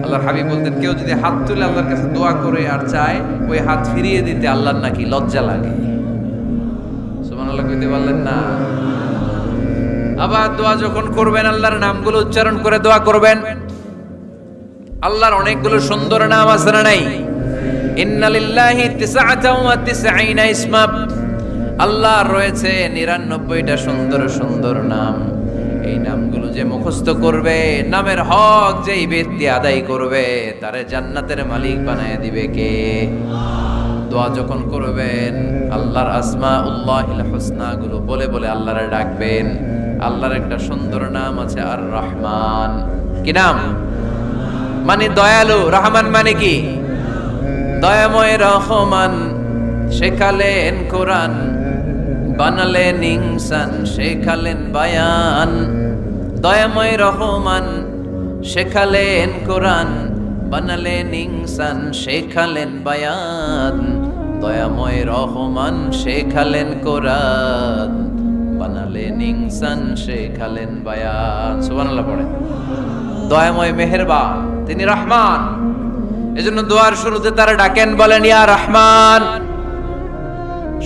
আল্লাহর হাবিব বলতেন, কেউ যদি হাত তুলে আল্লাহর কাছে দোয়া করে আর চায়, ওই হাত ফিরিয়ে দিতে আল্লাহর নাকি লজ্জা লাগে। সুবহানাল্লাহ কইতে পারলেন না? আবার দোয়া যখন করবেন আল্লাহর নামগুলো উচ্চারণ করে দোয়া করবেন। আল্লাহর অনেকগুলো সুন্দর নাম আছে না নাই? ইন্না লিল্লাহি 99 ইসমা, আল্লাহর রয়েছে 99টা সুন্দর সুন্দর নাম। এই নামগুলো যে মুখস্থ করবে, নামের হক যেই ব্যক্তি আদায় করবে, তারে জান্নাতের মালিক বানায় দিবে কে? দোয়া যখন করবেন আল্লাহর আসমাউল্লাহিল হুসনা গুলো বলে বলে আল্লাহরে ডাকবেন। আল্লাহর একটা সুন্দর নাম আছে আর রহমান। কি নাম? মানে দয়ালু। রহমান মানে কি? দয়াময়। রহমান শেখালেন কোরআন, বানালেন ইনসান, শেখালেন বায়ান। দয়াময় রহমান শেখালেন কোরআন, বানালেন ইনসান, শেখালেন বায়ান। দয়াময় রহমান শেখালেন কোরআন, বানালেন ইনসান, শেখালেন বায়ান। সুবহানাল্লাহ পড়ে। দয়াময় মেহেরবান, তিনি রহমান। এজন্য দোয়ার শুরুতে তারা ডাকেন, বলেন ইয়া রহমান।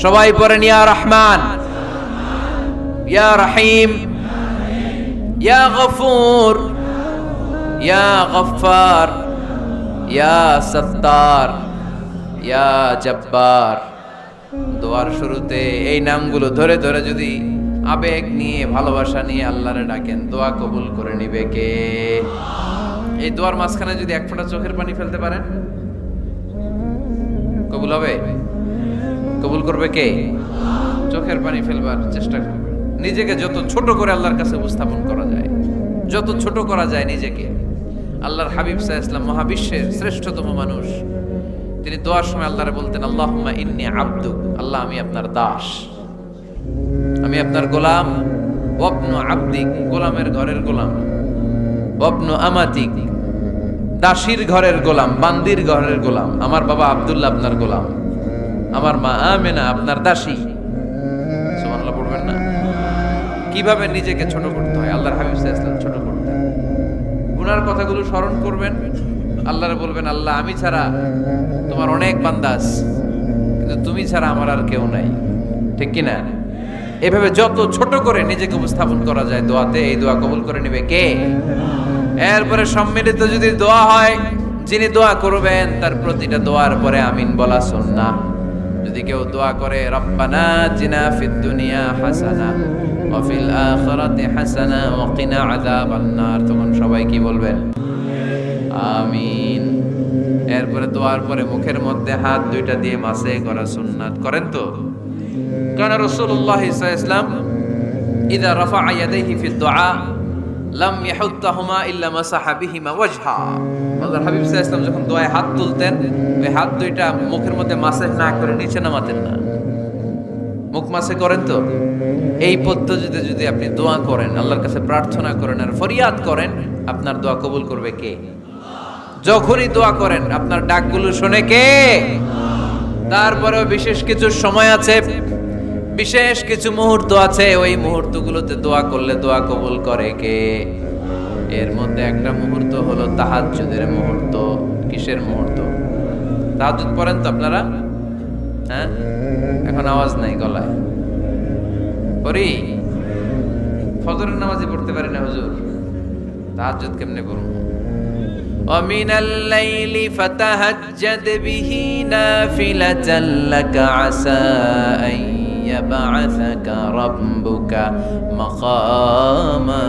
সবাই পড়েন ইয়া রহমান, ইয়া রহিম, ইয়া গফুর, ইয়া গফফার, ইয়া সত্তার, ইয়া জব্বার। দোয়ার শুরুতে এই নামগুলো ধরে ধরে যদি আবেগ নিয়ে, ভালোবাসা নিয়ে আল্লাহরে ডাকেন, দোয়া কবুল করে নিবে কে? এই দোয়ার মাঝখানে যদি এক ফোঁটা চোখের পানি ফেলতে পারেন, কবুল হবে? কবুল করবে কে? চোখের পানি ফেলবার চেষ্টা করবেন। নিজেকে যত ছোট করে আল্লাহর কাছে উপস্থাপন করা যায়, যত ছোট করা যায় নিজেকে। আল্লাহর হাবিব সাল্লাল্লাহু আলাইহি ওয়াসাল্লাম মহাবিশ্বের শ্রেষ্ঠতম মানুষ, তিনি দোয়ার সময় আল্লাহরে বলতেন, আল্লাহুম্মা ইন্নী আবদুক, আল্লাহ আমি আপনার দাস, আমি আপনার গোলাম, ওয়াবনু আবদিক, গোলামের ঘরের গোলাম, ওয়াবনু আমাতিক, দাসীর ঘরের গোলাম, বান্দির ঘরের গোলাম। আমার বাবা আব্দুল্লাহ আপনার গোলাম, আমার মা আমেনা আপনার দাসী। সুবহানাল্লাহ পড়বেন না? কিভাবে নিজেকে ছোট করতে হয় আল্লাহর হাবিব সাল্লাল্লাহু আলাইহি ওয়াসাল্লাম ছোট করতেন। গুনার কথাগুলো স্মরণ করবেন, আল্লাহরে বলবেন, আল্লাহ আমি ছাড়া তোমার অনেক বান্দা আছে, কিন্তু তুমি ছাড়া আমার আর কেউ নাই। ঠিক কি না? এভাবে যত ছোট করে নিজেকে উপস্থাপন করা যায় দোয়াতে, এই দোয়া কবুল করে নেবে কে? এরপরে সম্মিলিত যদি দোয়া হয়, যিনি দোয়া করবেন তার প্রতিটা দোয়ার পরে আমিন বলা সুন্নাহ। যদি কেউ দোয়া করে রব্বানা আতিনা ফিদ দুনিয়া হাসানা ওয়া ফিল আখিরাতি হাসানা ওয়া কিনা আযাবান নার, তখন সবাই কি বলবেন? আমিন। এরপরে দোয়ার পরে মুখের মধ্যে হাত দুইটা দিয়ে মাসে করা সুন্নাত। করেন তো? কারণ রাসূলুল্লাহ সাল্লাল্লাহু আলাইহি ওয়াসাল্লাম ইযা রাফা'a ইয়াদাইহি ফিদ দুআ লাম ইয়াহুত্তাহুমা ইল্লা মাসাহা বিহিমা ওয়াজহা। আল্লাহর হাবিব সাল্লাল্লাহু আলাইহি ওয়াসাল্লাম যখন দোয়ায় হাত তুলতেন, ওই হাত দুইটা মুখের মধ্যে মাসে না করে নিচে নামাতেন না। মুখ মাসে করেন তো? এই পদ্ধতিতে যদি আপনি দোয়া করেন, আল্লাহর কাছে প্রার্থনা করেন আর ফরিয়াদ করেন, আপনার দোয়া কবুল করবে কে? যখনই দোয়া করেন আপনার ডাকগুলো শোনে কে? তারপরেও বিশেষ কিছু সময় আছে, বিশেষ কিছু মুহূর্ত আছে, ওই মুহূর্তগুলোতে দোয়া করলে দোয়া কবুল করে কে? এর মধ্যে একটা মুহূর্ত হলো তাহাজ্জুদের মুহূর্ত। কিসের মুহূর্ত? তাহাজ্জুদ পড়েন তো আপনারা? হ্যাঁ, এখন আওয়াজ নাই গলায়। পড়ি? ফজরের নামাজে পড়তে পারি না হুজুর, তাহাজ্জুদ কেমনে পড়ব? ومن الليل فتهجد به نافلة لك عسى أن يبعثك ربك مقاما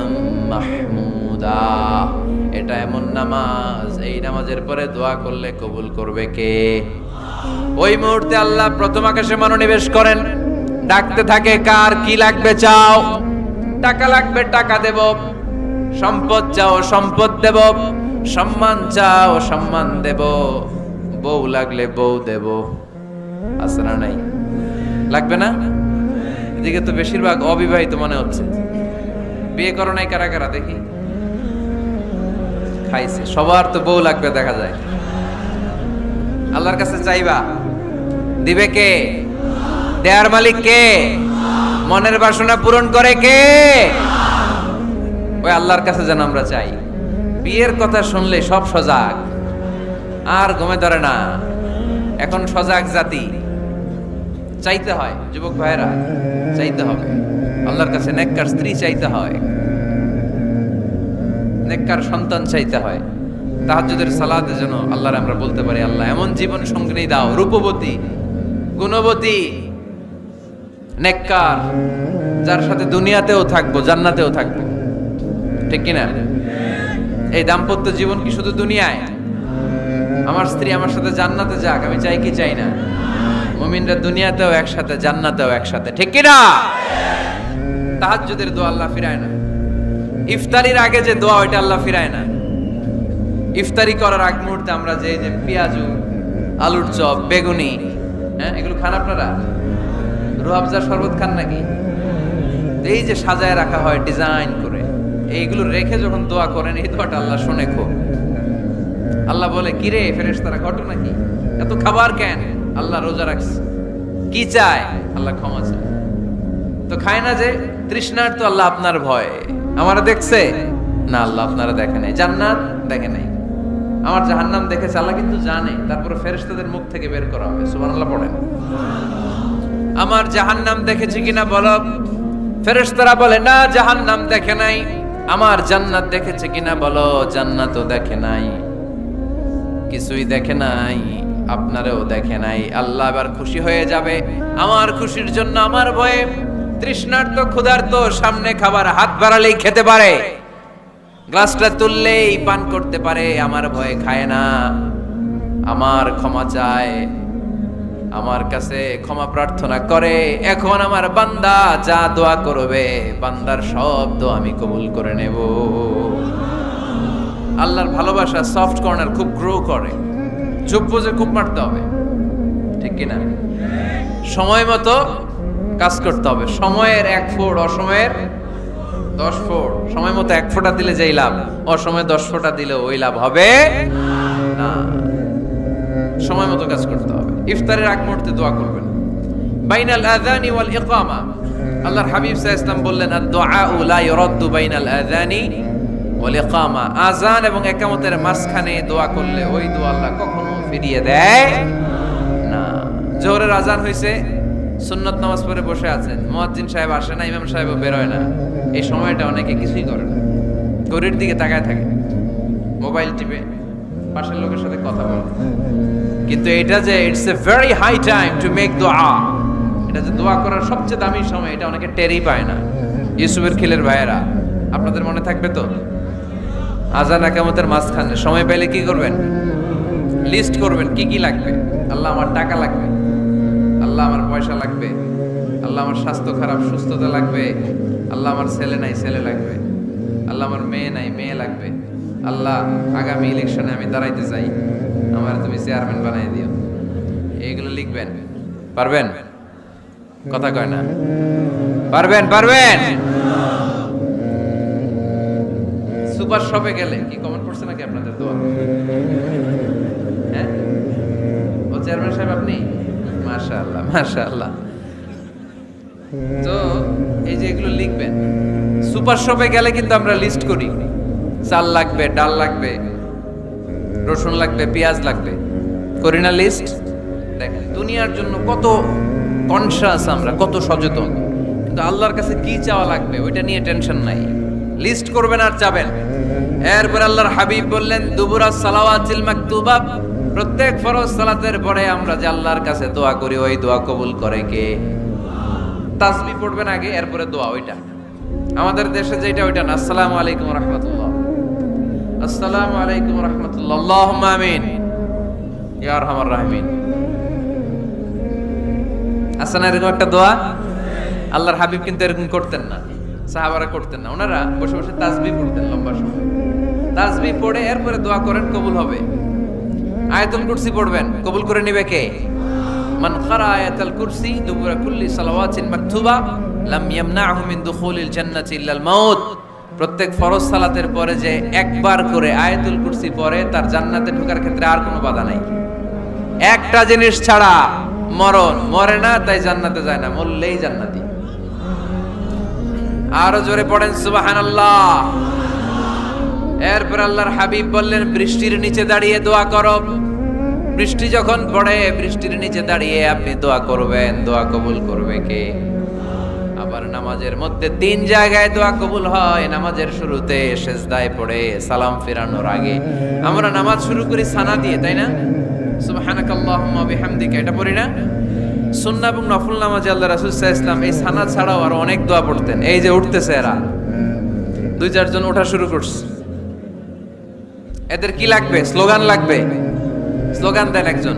محمودا। এটা এমন নামাজ, এই নামাজের পরে দোয়া করলে কবুল করবে কে? ওই মুহূর্তে আল্লাহ প্রথম আকাশে মনোনিবেশ করেন, ডাকতে থাকে, কার কি লাগবে চাও? টাকা লাগবে টাকা দেব, সম্পদ চাও সম্পদ দেব, সম্মান চাও সম্মান দেব, বউ লাগলে বউ দেব। আছে না নাই? লাগবে না? এদিকে তো বেশিরভাগ অবিবাহিত মনে হচ্ছে। বিয়ে করো নাই কারা কারা দেখি? খাইছে। সবার তো বউ লাগবে দেখা যায়। আল্লাহর কাছে চাইবা, দিবে কে? দেয়ার মালিক কে? মনের বাসনা পূরণ করে কে? ওই আল্লাহর কাছে যেন আমরা চাই। বিয়ের কথা শুনলে সব সজাগ, আর ঘুমে ধরে না। এখন সজাগ জাতি, চাইতে হয়। যুবক ভাইরা চাইতে হবে আল্লাহর কাছে, নেককার স্ত্রী চাইতে হয়, নেককার সন্তান চাইতে হয়। তাহাজ্জুদের সালাতে যেন আল্লাহর আমরা বলতে পারি, আল্লাহ এমন জীবন সঙ্গিনী দাও, রূপবতী, গুণবতী, নেককার, যার সাথে দুনিয়াতেও থাকবো জান্নাতেও থাকবো। ঠিক কিনা? এই দাম্পত্য জীবন কি শুধু দুনিয়ায়? আমার স্ত্রী আমার সাথে জান্নাতে যাক, আমি চাই কি চাই না? মুমিনরা দুনিয়াতেও একসাথে জান্নাতেও একসাথে। ঠিক কিনা? তাহাজ্জুদের দোয়া আল্লাহ ফিরায় না। ইফতারির আগে যে দোয়া, ওইটা আল্লাহ ফিরায় না। ইফতারি করার আগ মুহূর্তে আমরা যে পেঁয়াজু, আলুর চপ, বেগুনি, হ্যাঁ এগুলো খান আপনারা? রুহাবজার শরবত খান নাকি? এই যে সাজায় রাখা হয় ডিজাইন করে, এইগুলো রেখে যখন দোয়া করেন, এই দোয়াটা আল্লাহ শুনে খুব। আল্লাহ বলে, কিরে ফেরেশতারা ঘটনা কি? এত খাবার কেন? আল্লাহ রোজা রাখছে। কি চায়? আল্লাহ ক্ষমা চায়। তো খায় না যে তৃষ্ণার, তো আল্লাহ আপনার ভয়। আমারা দেখছে না? আল্লাহ আপনারা দেখে নাই। জান্নাত দেখে নাই, আমার জাহান্নাম দেখেছে আল্লাহ কিন্তু জানে। তারপরে ফেরেশতাদের মুখ থেকে বের করা হবে। সুবহানাল্লাহ পড়েন। আমার জাহান্নাম দেখেছি কিনা বলো? ফেরেশতারা বলে না, জাহান্নাম দেখে নাই। আমার জান্নাত দেখেছে কিনা বলো? জান্নাতও দেখে নাই, কিছুই দেখে নাই, আপনারেও দেখে নাই। আল্লাহ এবার খুশি হয়ে যাবে। আমার খুশির জন্য, আমার ভয়ে তৃষ্ণার্ত ক্ষুধার্ত সামনে খাবার হাত বাড়ালেই খেতে পারে, গ্লাসটা তুললেই পান করতে পারে, আমার ভয়ে খায় না। আমার ক্ষমা চায়, আমার কাছে ক্ষমা প্রার্থনা করে। এখন আমার বান্দা যা দোয়া করবে, বান্দার সব দোয়া আমি কবুল করে নেব। আল্লাহর ভালোবাসা সফট কর্নার খুব গ্রো করে, চুপ বুঝে খুব মারতে হবে। ঠিক কিনা? সময় মতো কাজ করতে হবে। সময়ের এক ফোঁড় অসময়ের 10 ফোঁট, সময় মতো 1 ফোঁটা দিলে যেই লাভ, অসময়ে 10 ফোঁটা দিলে ওই লাভ হবে না। সময় মতো কাজ করতে হবে। ইফতারের আগ মুহূর্তে দোয়া করবেন। বাইনাল আযানি ওয়াল ইকামা, আল্লাহর হাবিব সাল্লাল্লাহু আলাইহি ওয়াসাল্লাম বললেন, আদ-দুআউ লা ইউরাদ্দু বাইনাল আযানি ওয়াল ইকামা, আযান এবং ইকামতের মাঝখানে দোয়া করলে ওই দোয়া আল্লাহ কখনো ফিরিয়ে দেয় না। জোহরের আযান হইছে, সুন্নত নামাজ পড়ে বসে আছেন, মুয়াজ্জিন সাহেব আসে না, ইমাম সাহেবও বের হয় না, এই সময়টা অনেকে কিছুই করে না, ঘড়ির দিকে তাকায় থাকে, মোবাইল টিপে, পাশের লোকের সাথে কথা বলে। কিন্তু এটা যে it's a very high time to make দোয়া, এটা যে দোয়া করার সবচেয়ে দামি সময়, এটা অনেকে টেরই পায় না। ইউসুফের খিলের ভাইয়েরা, আপনাদের মনে থাকবে তো, আযান ইকামতের মাঝখানে সময় পেলে কি করবেন? লিস্ট করবেন কি কি লাগবে। আল্লাহ আমার টাকা লাগবে, আল্লাহ আমার পয়সা লাগবে, আল্লাহ আমার স্বাস্থ্য খারাপ সুস্থতা লাগবে, আল্লাহ আমার ছেলে নাই ছেলে লাগবে, আল্লাহ আমার মেয়ে নাই মেয়ে লাগবে, আল্লাহ আগামী ইলেকশনে আমি দাঁড়াইতে চাই, আমার তুমি চেয়ারম্যান বানাই দিও। এইগুলো লিখবেন। পারবেন? কথা কয় না। পারবেন? পারবেন? সুপার শপে গেলে কি কমেন্ট করছে নাকি আপনাদের দোয়া? হ্যাঁ, ও চেয়ারম্যান সাহেব আপনি? মাশাআল্লাহ মাশাআল্লাহ। তো এই যে এগুলো লিখবেন। সুপার শপে গেলে কিন্তু আমরা লিস্ট করি, চাল লাগবে, ডাল লাগবে, রসুন লাগবে, পেঁয়াজ লাগবে, করি না লিস্ট? দেখেন দুনিয়ার জন্য কত কনশাস আমরা, কত সচেতন, কিন্তু আল্লাহর কাছে কি চাওয়া লাগবে ওইটা নিয়ে টেনশন নাই। লিস্ট করবেন আর যাবেন। এরপর আল্লাহর হাবিব বললেন, দুবুরা সালাওয়াতিল মাকতুবা, প্রত্যেক ফরজ সালাতের পরে আমরা যে আল্লাহর কাছে দোয়া করি, ওই দোয়া কবুল করে কে? তাসবিহ পড়বেন আগে, এরপরে দোয়া। ওইটা আমাদের দেশে যেটা ওইটা না। আসসালামু আলাইকুম রাহমাতুল্লাহ, আসসালামু আলাইকুম রাহমাতুল্লাহ, আল্লাহুম্মা আমিন ইয়া আরহামার রাহিমিন। আছে না এরকম একটা দোয়া? আল্লাহর হাবিব কিন্তু এরকম করতেন না, সাহাবারা করতেন না। ওনারা বসে বসে তাসবিহ পড়তেন লম্বা সময়। তাসবিহ পড়ে এরপরে দোয়া করেন, কবুল হবে। আয়াতুল কুরসি পড়বেন, কবুল করে নেবে কে? মান ক্বারা আয়াতুল কুরসি দুবুরা কুল্লি সালাওয়াতিন মাকতুবা লাম ইয়ামনাহু মিন দুখুলিল জান্নাতি ইল্লাল মাউত। প্রত্যেক ফরজ সালাতের পরে যে একবার করে আয়াতুল কুরসি পড়ে, তার জান্নাতে ঢোকার ক্ষেত্রে আর কোনো বাধা নাই। একটা জিনিস ছাড়া, মরণ। মরে না তাই জান্নাতে যায় না, মরলেই জান্নাতি। আরো জোরে পড়েন সুবহানাল্লাহ। এরপর আল্লাহর হাবিব বললেন, বৃষ্টির নিচে দাঁড়িয়ে দোয়া করো। বৃষ্টি যখন পড়ে, বৃষ্টির নিচে দাঁড়িয়ে আপনি দোয়া করবেন, দোয়া কবুল করবে কে? আবার নামাজের মধ্যে 3 জায়গায় দোয়া কবুল হয়। নামাজের শুরুতে, সেজদায় পড়ে, সালাম ফেরানোর আগে। আমরা নামাজ শুরু করি সানা দিয়ে, তাই না? সুবহানাকাল্লাহুম্মা বিহামদিকা, এটা পড়ি না? সুন্নাহ এবং নফল নামাজে আল্লাহ রাসূল সাল্লাল্লাহু আলাইহি ওয়াসাল্লাম এই সানা ছাড়াও আরো অনেক দোয়া পড়তেন। এই যে উঠতেছে এরা 2-4 জন ওঠা শুরু করছে, এদের কি লাগবে? স্লোগান লাগবে। স্লোগান দেন একজন।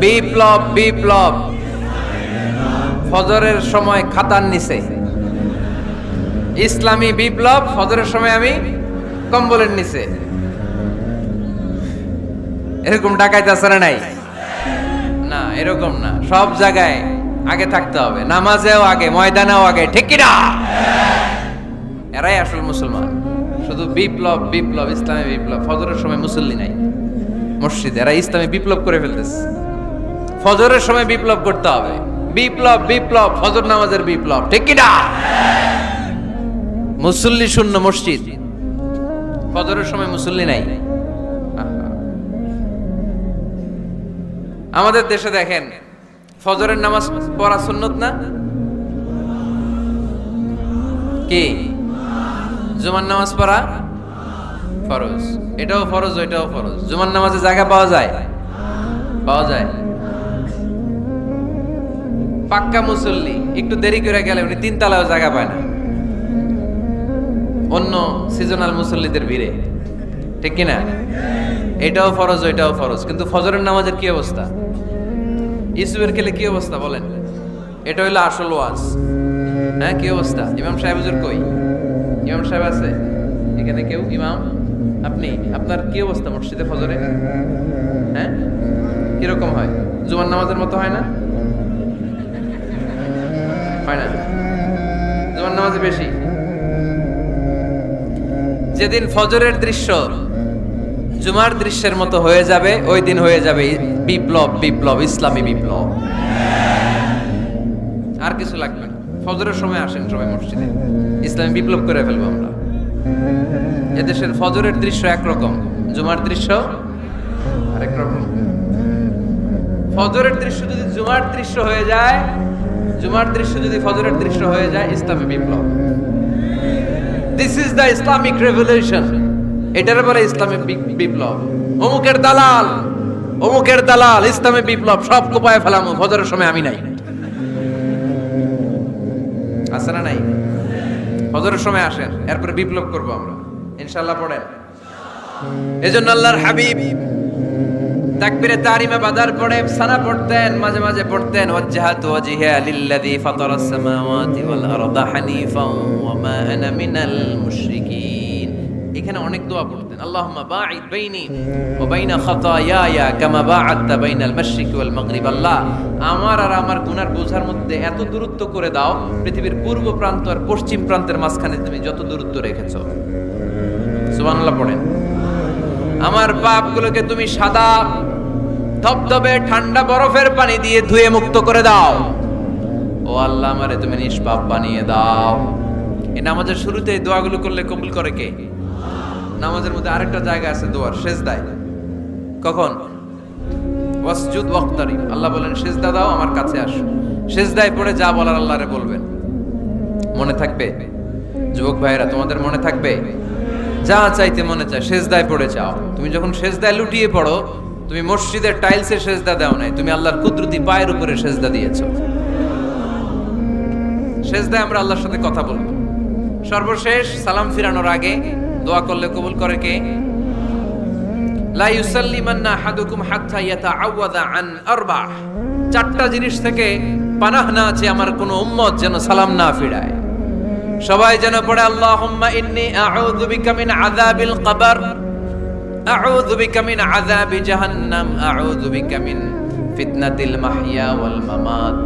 বিপ্লব বিপ্লব, ফজরের সময় খাতার নিচে। ইসলামী বিপ্লব, ফজরের সময় আমি কম্বলের নিচে। এরকম ডাকাইতে আছে না? নাই না, এরকম না। সব জায়গায় আগে থাকতে হবে, নামাজেও আগে, ময়দানেও আগে, ঠিক কি না? এরাই আসল মুসলমান। শুধু বিপ্লব বিপ্লব, ইসলামী বিপ্লব। ফজরের সময় মুসল্লি নাই মসজিদে, এরা ইসলামী বিপ্লব করে ফেলতেছে। ফজরের সময় বিপ্লব করতে হবে। বিপ্লব বিপ্লব, ফজর নামাজের বিপ্লব, ঠিক কি না? মুসল্লি শূন্য মসজিদ, ফজরের সময় মুসল্লি নাই। আমাদের দেশে দেখেন, ফজরের নামাজ পড়া সুন্নত না? কি? জুমার নামাজ পড়া ফরজ। এটাও ফরজ, ওইটাও ফরজ। জুমার নামাজে জায়গা পাওয়া যায়? পাওয়া যায়। পাক্কা মুসল্লি একটু দেরি করে গেলে উনি 3 তলায়ও জায়গা পায় না। অন্য সিজনাল মুসল্লিদের ভিড়ে, ঠিক কিনা? এটাও ফরজ ওইটাও ফরজ, কিন্তু ফজরের নামাজের কি অবস্থা? ইসুবের খেলে কি অবস্থা বলেন? এটা হইলো আসল ওয়াজ। হ্যাঁ, কি অবস্থা? ইমাম সাহেব হুজুর কই? ইমাম সাহেব আছে এখানে কেউ? ইমাম আপনি, আপনার কি অবস্থা মসজিদে ফজরে? হ্যাঁ, কিরকম হয়? জুমার নামাজের মতো হয় না? হয় না? জুমার নামাজে বেশি। যেদিন ফজরের দৃশ্য জুমার দৃশ্যের মতো হয়ে যাবে, ওই দিন হয়ে যাবে বিপ্লব, বিপ্লব, ইসলামী বিপ্লব। আর কিছু লাগবে না। ফজরের সময় আসেন সবাই মসজিদে, ইসলামী বিপ্লব করে ফেলবো আমরা। এদেশের ফজরের দৃশ্য একরকম, জুমার দৃশ্য আরেক রকম। ফজরের দৃশ্য যদি জুমার দৃশ্য হয়ে যায়, জুমার দৃশ্য যদি ফজরের দৃশ্য হয়ে যায়, ইসলামী বিপ্লব। This is the Islamic revolution. এটার বলে ইসলামী বিপ্লব। অমুকের দালাল, অমুকের দালাল, ইসলামী বিপ্লব সব কোপায় ফেলামু, ফজরের সময় আমি নাই। আছে না নাই? ফজরের সময় আসেন, এরপরে বিপ্লব করবো আমরা ইনশাআল্লাহ। পড়েন। এজন্য আল্লাহর হাবিব তাকবীরে তাহরিমে বাদার পড়ে সানা পড়তেন, মাঝে মাঝে পড়তেন ওয়াজহাতু ওয়াজহিয়া লিল্লাযী ফাতারাস সামাওয়াতি ওয়াল আরদা হানিফাও ওয়া মা আনা মিনাল মুশরিকিন। এখানে অনেক দোয়া পড়তেন। আল্লাহুম্মা বাঈদ বাইনি ওয়া বাইনা খাতায়ায়া কামা বাআদতা বাইনাল মাশরিকি ওয়াল মাগরিব। আল্লাহ, আমার আর আমার গুনার বোঝার মধ্যে এত দূরত্ব করে দাও, পৃথিবীর পূর্ব প্রান্ত আর পশ্চিম প্রান্তের মাঝখানে তুমি যত দূরত্ব রেখেছো। সুবহানাল্লাহ পড়েন। আমার পাপগুলোকে তুমি সাদা ধবধবে ঠান্ডা বরফের পানি দিয়ে ধুয়ে মুক্ত করে দাও। ও আল্লাহ, আমারে তুমি নিষ্পাপ বানিয়ে দাও। এই নামাজের শুরুতে এই দোয়াগুলো করলে কবুল করে কে? নামাজের মধ্যে আরেকটা জায়গা আছে দোয়ার, সেজদায়। কখন? ওয়াসজুদ ওয়াক্তারিব। আল্লাহ বলেন সেজদা দাও, আমার কাছে আসো। সেজদায় পড়ে যা বলার আল্লাহরে বলবেন। মনে থাকবে যুবক ভাইয়েরা, তোমাদের মনে থাকবে? যা চাইতে মনে চায় সেজদায় পড়ে চাও। তুমি যখন সেজদায় লুটিয়ে পড়ো, তুমি মসজিদের টাইলসে সেজদা দাও নাই, তুমি আল্লাহর কুদরতি পায়ের উপরে সেজদা দিয়েছো। সেজদায় আমরা আল্লাহর সাথে কথা বলবো। সর্বশেষ সালাম ফিরানোর আগে দোয়া করলে কবুল করে কে? লা ইউসাল্লিমান্না আহাদুকুম হাত্তা ইয়াতাআওয়াযা আন আরবা। চারটা জিনিস থেকে পানাহ না আছে আমার কোন উম্মত যেন সালাম না ফিরায়। সবাই যেন পড়ে আল্লাহুম্মা ইন্নী আউযু বিকা মিন আযাবিল কবর, আউযু বিকা মিন আযাবি জাহান্নাম, আউযু বিকা মিন ফিতনাতিল মাহইয়া ওয়াল মামাত,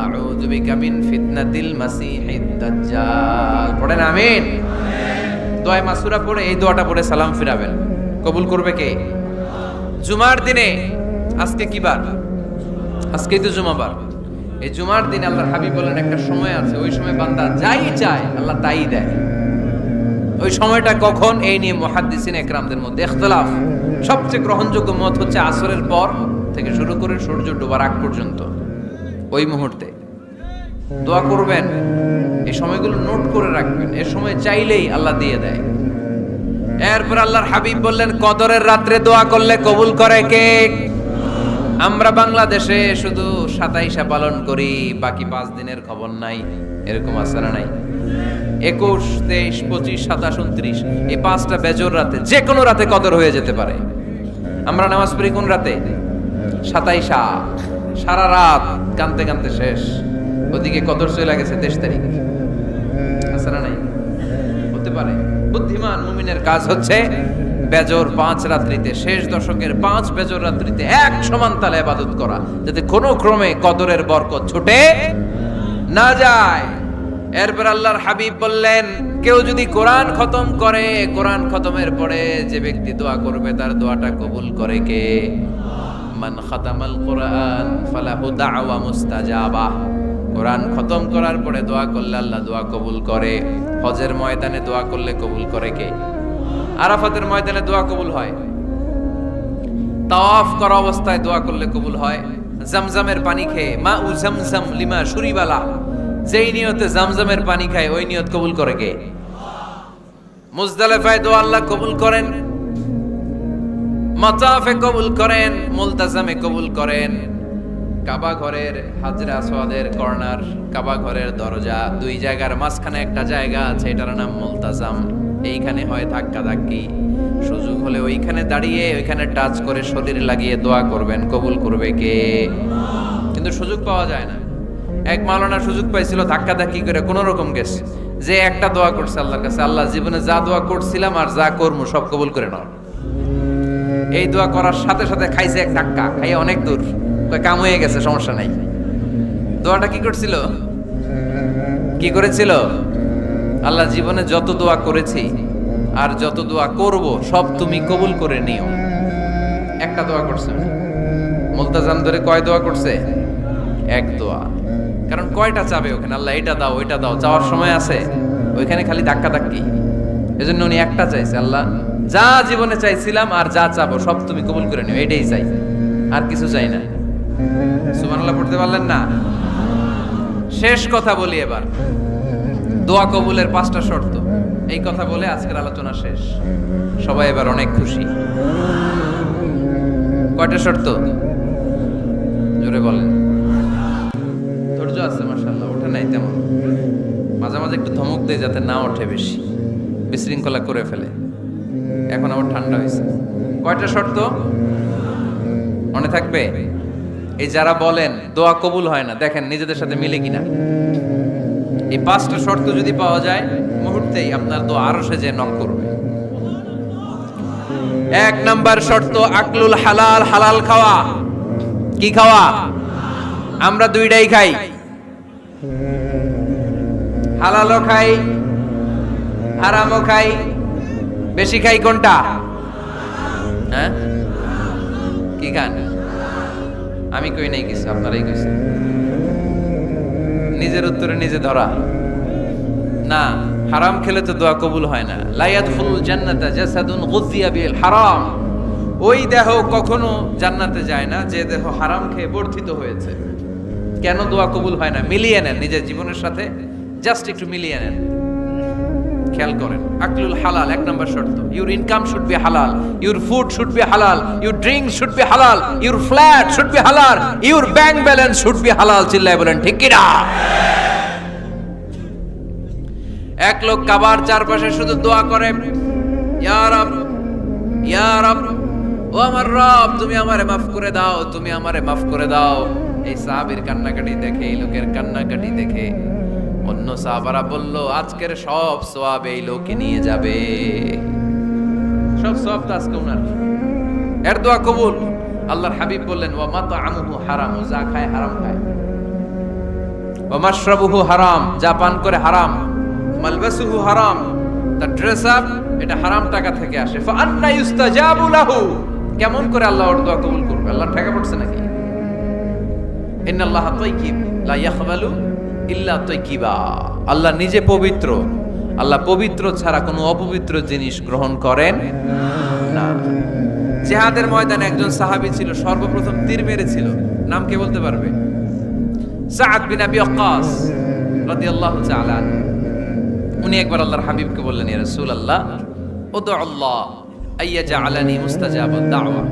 আউযু বিকা মিন ফিতনাতিল মাসিহিদ দাজ্জাল। পড়েন আমিন। দোয়া মাসুরা পড়ে এই দোয়াটা পড়ে সালাম ফিরাবেন। কবুল করবে কে? জুমার দিনে, আজকে কি বার? আজকেই তো জুমাবার। এই জুমার দিনে আল্লাহর হাবিব বলেন একটা সময় আছে, ওই সময় বান্দা যাই চায় আল্লাহ তাই দেয়। ওই সময়টা কখন? এই নিয়ে মুহাদ্দিসিন একরামদের মধ্যে ইখতিলাফ। সবচেয়ে গ্রহণযোগ্য মত হচ্ছে আসরের পর থেকে শুরু করে সূর্য ডোবার আগ পর্যন্ত, ওই মুহূর্তে দোয়া করবেন। এই সময়গুলো নোট করে রাখবেন, এর সময় চাইলেই আল্লাহ দিয়ে দেয়। এরপর আল্লাহর হাবিব বললেন কদরের রাত্রে দোয়া করলে কবুল করে কে? আমরা বাংলাদেশে শুধু 27 পালন করি, বাকি 5 দিনের খবর নাই। এরকম আছে না নাই? 21, 23, 25, 27, 29 এই 5টা বেজর রাতে, যে কোনো রাতে কদর হয়ে যেতে পারে। আমরা নামাজ পড়ি কোন রাতে? 27। সারা রাত কানতে কানতে শেষ, ওদিকে কদর চলে গেছে 23 তারিখ। আছে না নাই? হতে পারে। বুদ্ধিমান মুমিনের কাজ হচ্ছে বেজর 5 রাত্রিতে, শেষ দশকের 5 বেজর রাত্রিতে এক সমান তালে ইবাদত করা, যাতে কোনো ক্রমে কদরের বরকত ছুটে না যায়। এরপর আল্লাহর হাবিব বললেন কেউ যদি কোরআন খতম করে, কোরআন খতমের পরে যে ব্যক্তি দোয়া করবে তার দোয়াটা কবুল করে কে? মান খাতামাল কোরআন ফালাহু দাওয়া মুস্তাজাবা। কোরআন খতম করার পরে দোয়া করলে আল্লাহ দোয়া কবুল করে। হজের ময়দানে দোয়া করলে কবুল করে কে? আরাফাতের ময়দানে দোয়া কবুল হয়। তাওয়াফ করা অবস্থায় দোয়া করলে কবুল হয়। জামজামের পানি খেয়ে মা উ জামজাম লিমা শুরিবালা, যেই নিয়তে জামজামের পানি খায় ওই নিয়ত কবুল করে কে? মুজদালিফায় দোয়া আল্লাহ কবুল করেন, মাতাফে কবুল করেন, মুলতাজামে কবুল করেন, কাবা ঘরের হাজরা আসওয়াদের কর্নার, কাবা ঘরের দরজা, দুই জায়গার মাঝখানে একটা জায়গা আছে, এটার নাম মুলতাজাম। এইখানে হয় ধাক্কা ধাক্কি, সুযোগ হলে ওইখানে দাঁড়িয়ে ওইখানে টাচ করে শরীর লাগিয়ে দোয়া করবেন, কবুল করবে কে? কিন্তু সুযোগ পাওয়া যায় না। এক মাওলানা সুযোগ পাইছিল ধাক্কা ধাক্কি করে কোন রকম গেছে, যে একটা দোয়া করছে আল্লাহর কাছে, আল্লাহ জীবনে যা দোয়া করছিলাম আর যা করবো সব কবুল করে নাও। এই দোয়া করার সাথে সাথে খাইছে এক ধাক্কা, খাইয়ে অনেক দূর, কাম হয়ে গেছে, সমস্যা নাই। দোয়াটা কি করছিল? কি করেছিল? আল্লাহ জীবনে যত দোয়া করেছি আর যত দোয়া করব সব তুমি কবুল করে নিও। একটা দোয়া করছে, মুলতাজাম ধরে কয় দোয়া করছে? এক দোয়া। কারণ কয়টা চাবে ওখানে? আল্লাহ এটা দাও ওইটা দাও, চাওয়ার সময় আছে? ওইখানে খালি ধাক্কা ধাক্কি। এজন্য উনি একটা চাইছে, আল্লাহ যা জীবনে চাইছিলাম আর যা চাবো সব তুমি কবুল করে নিও, এটাই চাই, আর কিছু চাই না। সুবহানাল্লাহ পড়তে পারলেন না? শেষ কথা বলি এবার, দোয়া কবুলের 5টা শর্ত। এই কথা বলে আজকের আলোচনা শেষ। সবাই এবার অনেক খুশি। কয়টা শর্ত? জোরে বলেন। ধৈর্য আছে মাশাআল্লাহ, ওঠে নাই তেমন, মাঝে মাঝে একটু ধমক দেয় যাতে না ওঠে, বেশি বিশৃঙ্খলা করে ফেলে। এখন আবার ঠান্ডা হয়েছে। কয়টা শর্ত মনে থাকবে? এই যারা বলেন দোয়া কবুল হয় না, দেখেন নিজেদের সাথে মিলে কিনা। এই 5টা শর্ত যদি পাওয়া যায়, মুহূর্তেই আপনার দোয়া আরশে যে নক করবে। 1 নাম্বার শর্ত আকলুল হালাল, হালাল খাওয়া। কি খাওয়া? আমরা দুইটাই খাই, হালালও খাই হারামও খাই। বেশি খাই কোনটা? হ্যাঁ, কি খান? আমি কই নাই কিছু, আপনারাই কইছেন। নিজের উত্তরে নিজে ধরা না। হারাম খেলে তো দোয়া কবুল হয় না। লা ইয়াদখুলুল জান্নাতা জাসাদুন গুযিয়া বিল হারাম। ওই দেহ কখনো জান্নাতে যায় না যে দেহ হারাম খেয়ে বর্ধিত হয়েছে। কেন দোয়া কবুল হয় না? মিলিয়ে নেন নিজের জীবনের সাথে, জাস্ট একটু মিলিয়ে নেন, খেয়াল করেন। আকলুল হালাল 1 নাম্বার শর্ত। ইউর ইনকাম শুড বি হালাল, ইউর ফুড শুড বি হালাল, ইউর ড্রিঙ্ক শুড বি হালাল, ইউর ফ্ল্যাট শুড বি হালাল, your bank balance should be হালাল। চিল্লায় বলেন ঠিক কি না? এক লোক কাবার চারপাশে শুধু দোয়া করে, ইয়া রব, ইয়া রব, ও আমার রব, তুমি আমারে মাফ করে দাও, তুমি আমারে মাফ করে দাও। এই সাহাবীর কান্নাকাটি দেখে, এই লোকের কান্নাকাটি দেখে অন্য সাহাবারা বলল, আজকের সব সওয়াব এই লোকে নিয়ে যাবে, সব সওয়াব তো আজকে উনার। এর দোয়া কবুল। আল্লাহর হাবিব বললেন, ওয়া মাতআমুহু হারাম, যা খায় হারাম খায়। ওয়া মাশরাবুহু হারাম, যা পান করে হারাম। মালবাসুহু হারাম, তার ড্রেস আপ এটা হারাম টাকা থেকে আসে। ফা আন্না ইউস্তাজাবু লাহু, কেমন করে আল্লাহ ওর দোয়া কবুল করবে? আল্লাহ টাকা পড়ছে নাকি? ইন্নাল্লাহা তাইয়্যিব লা ইয়াকবালু ইল্লা তাইয়্যিবা। আল্লাহ নিজে পবিত্র, আল্লাহ পবিত্র ছাড়া কোনো অপবিত্র জিনিস গ্রহণ করেন না। জিহাদের ময়দানে একজন সাহাবী ছিল, সর্বপ্রথম তীর মেরেছিল। নাম কে বলতে পারবে? সাআদ বিন আবি ওয়াক্কাস রাদিয়াল্লাহু তাআলা। উনি একবার আল্লাহর হাবিবকে বললেন, ইয়া রাসূলুল্লাহ, উদু আল্লাহ আইয়াজআলানি মুস্তাজাবাদ দাওয়া।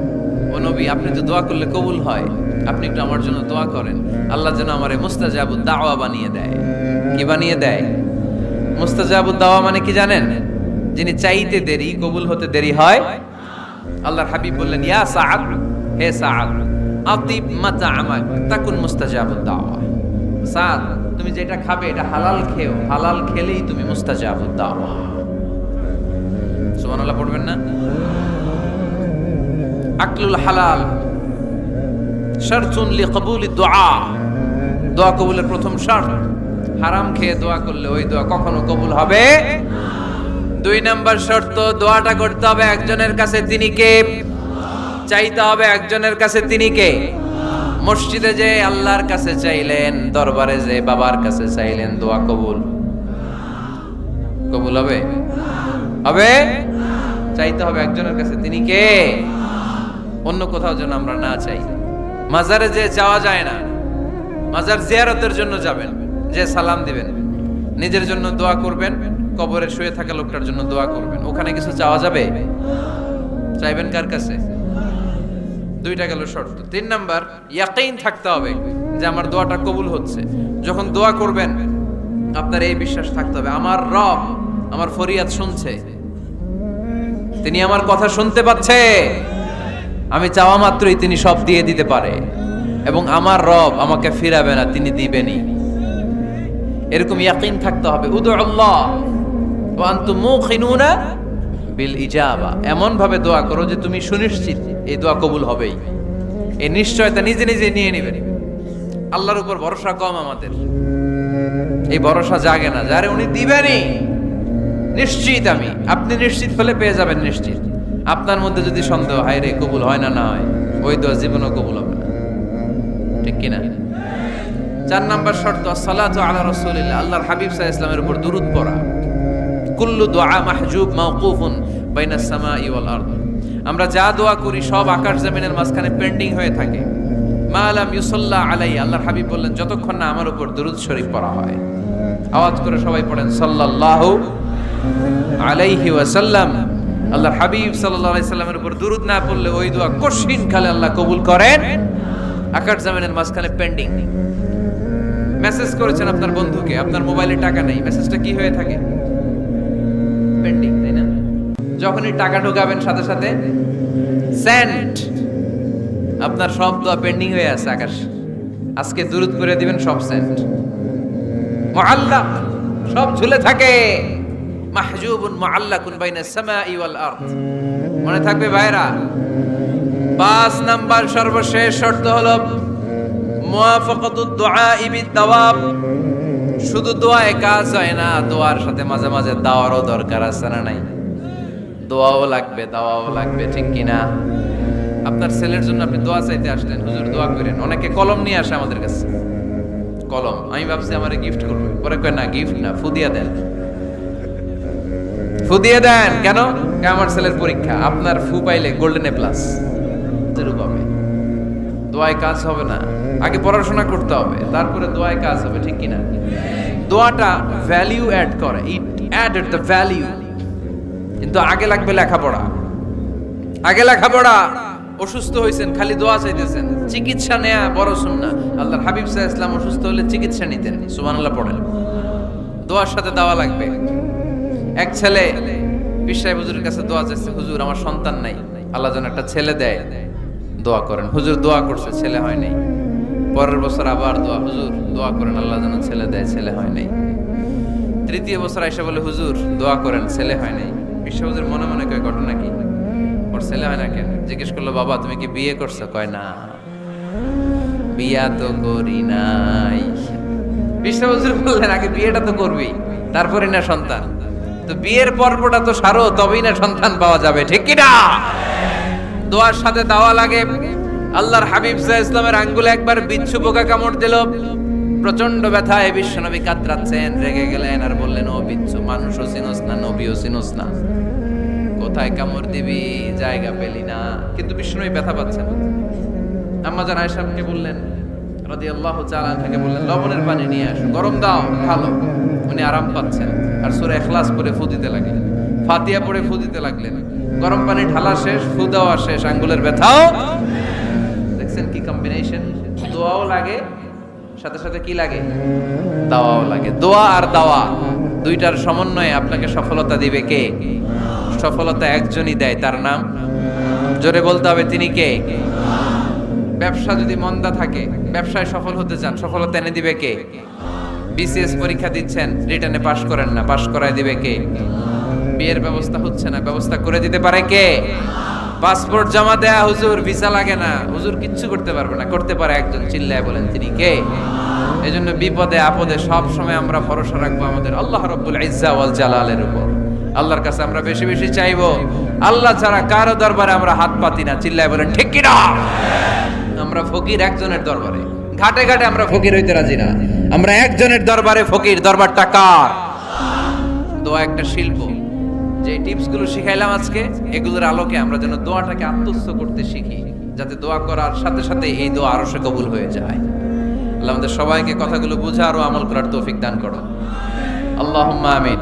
ও নবী, আপনি তো দোয়া করলে কবুল হয়, আপনি একটু আমার জন্য দোয়া করেন, আল্লাহ যেন আমারে মুস্তাজাবুদ দাওয়া বানিয়ে দেয়। কি বানিয়ে দেয়? মুস্তাজাবুদ দাওয়া মানে কি জানেন? যিনি চাইতে দেরি, কবুল হতে দেরি হয়। আল্লাহর হাবিব বললেন, ইয়া সাআদ, হে সাআদ, আতিব মাতআমাক তাকুন মুস্তাজাবুদ দাওয়া। সাআদ, তুমি যেটা খাবে এটা হালাল খেও, হালাল খেলেই তুমি মুস্তাজাবুদ দাওয়া। সুবহানাল্লাহ পড়বেন না? আকলুল হালাল শারতুন লিকবুলিদ দুআ, দোয়া কবুলের প্রথম শর্ত। হারাম খেয়ে দোয়া করলে ওই দোয়া কখনো কবুল হবে। 2 নাম্বার শর্ত, দোয়াটা করতে হবে একজনের কাছে, তিনি কে? চাইতে হবে একজনের কাছে, তিনি কে? মসজিদে যে আল্লাহর কাছে চাইলেন, দরবারে যে বাবার কাছে চাইলেন, দোয়া কবুল কবুল হবে? হবে? চাইতে হবে একজনের কাছে, তিনি কে? অন্য কোথাও যেন আমরা না চাই। মাজারে যে যাওয়া যায় না, মাজার জিয়ারতের জন্য যাবেন, যে সালাম দিবেন, নিজের জন্য দোয়া করবেন, কবরে শুয়ে থাকা লোকটার জন্য দোয়া করবেন। ওখানে কিছু চাওয়া যাবে? চাইবেন কার কাছে? দুইটা গেল শর্ত। 3 নাম্বার, ইয়াকিন থাকতে হবে যে আমার দোয়াটা কবুল হচ্ছে। যখন দোয়া করবেন আপনার এই বিশ্বাস থাকতে হবে আমার রব আমার ফরিয়াদ শুনছে, তিনি আমার কথা শুনতে পাচ্ছে, আমি চাওয়া মাত্রই তিনি সব দিয়ে দিতে পারে, এবং আমার রব আমাকে ফিরাবে না, তিনি দিবেনই। এরকম ইয়াকিন থাকতে হবে। উদুল্লাহ ওয়া আনতুম মুকিনুনা বিল ইজাবা, এমন ভাবে দোয়া করো যে তুমি সুনিশ্চিত এই দোয়া কবুল হবেই। এই নিশ্চয়তা নিজে নিজে নিয়ে নেবেন। আল্লাহর উপর ভরসা কম আমাদের, এই ভরসা জাগে না যারে উনি দিবেনই, নিশ্চিত আমি। আপনি নিশ্চিত হলে পেয়ে যাবেন নিশ্চিত। আপনার মধ্যে যদি সন্দেহ হয় রে কবুল হয় না হয়, ওই দোয়া জীবনও কবুল হবে না, ঠিক কিনা? 4 নাম্বার শর্ত, আসসালাতু আলা রাসূলিল্লাহ, আল্লাহর হাবিব সাল্লাল্লাহু আলাইহি ওয়াসাল্লামের উপর দুরূদ পড়া। কুল্লু দুআ মাহজুব মাওকুফুন বাইনাস সামাই ওয়াল আরদ, আমরা যা দোয়া করি সব আকাশ জমিনের মাঝখানে পেন্ডিং হয়ে থাকে। মা লাম ইউসাল্লা আলাইহি, আল্লাহর হাবিব বললেন যতক্ষণ না আমার উপর দুরূদ শরীফ পড়া হয়। আওয়াজ করে সবাই পড়েন সাল্লাল্লাহু আলাইহি ওয়াসাল্লাম। আল্লাহর হাবিব সাল্লাল্লাহু আলাইহি সাল্লামের উপর দুরূদ না পড়লে ওই দোয়া কঠিন কালে আল্লাহ কবুল করেন, আকাশ জমিনের মাঝখানে পেন্ডিং। মেসেজ করেছেন আপনার বন্ধুকে, আপনার মোবাইলে টাকা নেই, মেসেজটা কি হয়ে থাকে? পেন্ডিং, তাই না? যখনই টাকা ঢোকাবেন সাথে সাথে সেন্ড, আপনার সব দোয়া পেন্ডিং হয়ে আছে আকাশ। আজকে দুরূদ করে দিবেন, সব সেন্ড, মুআল্লাক, সব ঝুলে থাকে। মাহজুবুন মুআল্লাকুন বাইনাস সামাই ওয়াল আরদ, মনে থাকবে ভাইরা। 5 নাম্বার সর্বশেষ শর্ত হলো মুওয়াফাকাতুদ দুআ বিদ দাওয়াব, শুধু দোয়ায় কাজ হয় না, দোয়ার সাথে মাঝে মাঝে দাওয়ারও দরকার আছে না নাই? দোয়াও লাগবে, দাওয়াও লাগবে, ঠিক কিনা? আপনার ছেলের জন্য আপনি দোয়া চাইতে আসলেন, হুজুর দোয়া করেন। অনেকে কলম নিয়ে আসে আমাদের কাছে, কলম। আমি ভাবছি আমারে গিফট করবে, পরে কয় না গিফট না, ফুদিয়া দেন। ফুদিয়ে দেন কেন? আমার ছেলের পরীক্ষা, আপনার ফু পাইলে গোল্ডেন এ প্লাস পাবে। দোয়ায় কাজ হবে না, আগে পড়াশোনা করতে হবে, তারপরে দোয়ায় কাজ হবে, ঠিক কিনা? দোয়াটা ভ্যালিউ অ্যাড করে, ইট অ্যাডেড দ্য ভ্যালিউ। কিন্তু আগে লাগবে লেখাপড়া, আগে লেখাপড়া। অসুস্থ হয়েছেন খালি দোয়া চাইতেছেন, চিকিৎসা নেয়া বড় সুন্নাহ। আল্লাহর হাবিব সাল্লাল্লাহু আলাইহি ওয়াসাল্লাম অসুস্থ হলে চিকিৎসা নিতেন, সুবহানাল্লাহ পড়েন। দোয়ার সাথে দাওয়া লাগবে। এক ছেলে পীর সাহেব হুজুরের কাছে দোয়া চাইছে, হুজুর আমার সন্তান নাই, আল্লাহ যেন একটা ছেলে দেয়, দোয়া করেন। হুজুর দোয়া করছে, ছেলে হয় নাই। পরের বছর আবার দোয়া, হুজুর দোয়া করেন আল্লাহ যেন ছেলে দেয়, ছেলে হয় নাই। তৃতীয় বছর আইসা বলে, হুজুর দোয়া করেন, ছেলে হয় নাই। পীর সাহেব হুজুর মনে মনে কয় ঘটনা কি, ওর ছেলে হয় না কেন? জিজ্ঞেস করলো, বাবা তুমি কি বিয়ে করছো? কয় না, বিয়া তো করি নাই। পীর সাহেব হুজুর বললেন, আগে বিয়েটা তো করবি, তারপরে না সন্তান। তো বিয়ের পর্বটা তো সারো, তবেই না সন্তান পাওয়া যাবে, ঠিক কি না? দোয়ার সাথে দাওয়া লাগে। আল্লাহর হাবিব সাল্লাল্লাহু আলাইহি ওয়াসাল্লামের আঙ্গুলে একবার বিচ্ছু পোকা কামড় দিল, প্রচন্ড ব্যথায় বিশ্বনবী কাতরাচ্ছেন, রেগে গেলেন আর বললেন, ও বিচ্ছু, মানুষও চিনোস না, নবীও চিনোস না, কোথায় কামড় দিবি, জায়গা পেলি না। কিন্তু বিশ্বনবী ব্যথা পাচ্ছেন। আম্মা জান আয়েশাকে বললেন রাদিয়াল্লাহু তাআলা আনহাকে বললেন, লবণের পানি নিয়ে আসো, গরম দাও, ভালো। উনি আরাম পাচ্ছেন আর সূরা ইখলাস পড়ে ফু দিতে লাগলেন, ফাতিহা পড়ে ফু দিতে লাগলেন। গরম পানি ঢালা শেষ, ফু দেওয়া শেষ, আঙ্গুলের ব্যথাও। দেখছেন কি কম্বিনেশন? দোয়াও লাগে, সাথে সাথে কি লাগে? দাওয়াও লাগে। দোয়া আর দাওয়া দুইটার সমন্বয়ে আপনাকে সফলতা দিবে কে? সফলতা একজনই দেয়, তার নাম জোরে বলতে হবে, তিনি কে? ব্যবসা যদি মন্দা থাকে, ব্যবসায় সফল হতে চান, সফলতা এনে দিবে কে? বিসিএস পরীক্ষা দিচ্ছেন, রিটেনে পাশ করেন না, পাশ করায় দিবে কে? বিয়ের ব্যবস্থা হচ্ছে না, ব্যবস্থা করে দিতে পারে কে? পাসপোর্ট জমা দেয়া, হুজুর ভিসা লাগে না, হুজুর কিচ্ছু করতে পারবে না, করতে পারে একজন, চিল্লায় বলেন তিনি কে? এজন্য বিপদে আপদে সব সময় আমরা ভরসা রাখবো আমাদের আল্লাহ রাব্বুল ইজ্জা ওয়াল জালালের উপর। আল্লাহর কাছে আমরা বেশি বেশি চাইবো। আল্লাহ ছাড়া কারো দরবারে আমরা হাত পাতি না, চিল্লায় বলেন ঠিক কি না? আমরা ফকির একজনের দরবারে, ঘাটে ঘাটে আমরা ফকির হইতে রাজি না, আমরা একজনের দরবারে ফকির। দরবারটা কার? দোয়া একটা শিল্প। যে টিপস গুলো শিখাইলাম আজকে, এগুলোর আলোকে আমরা যেন দোয়াটাকে আত্মস্থ করতে শিখি, যাতে দোয়া করার সাথে সাথে এই দোয়া আরো সে কবুল হয়ে যায়। আল্লাহ আমাদের সবাইকে কথাগুলো বুঝার ও আমল করার তৌফিক দান করো, আল্লাহুম্মা আমিন।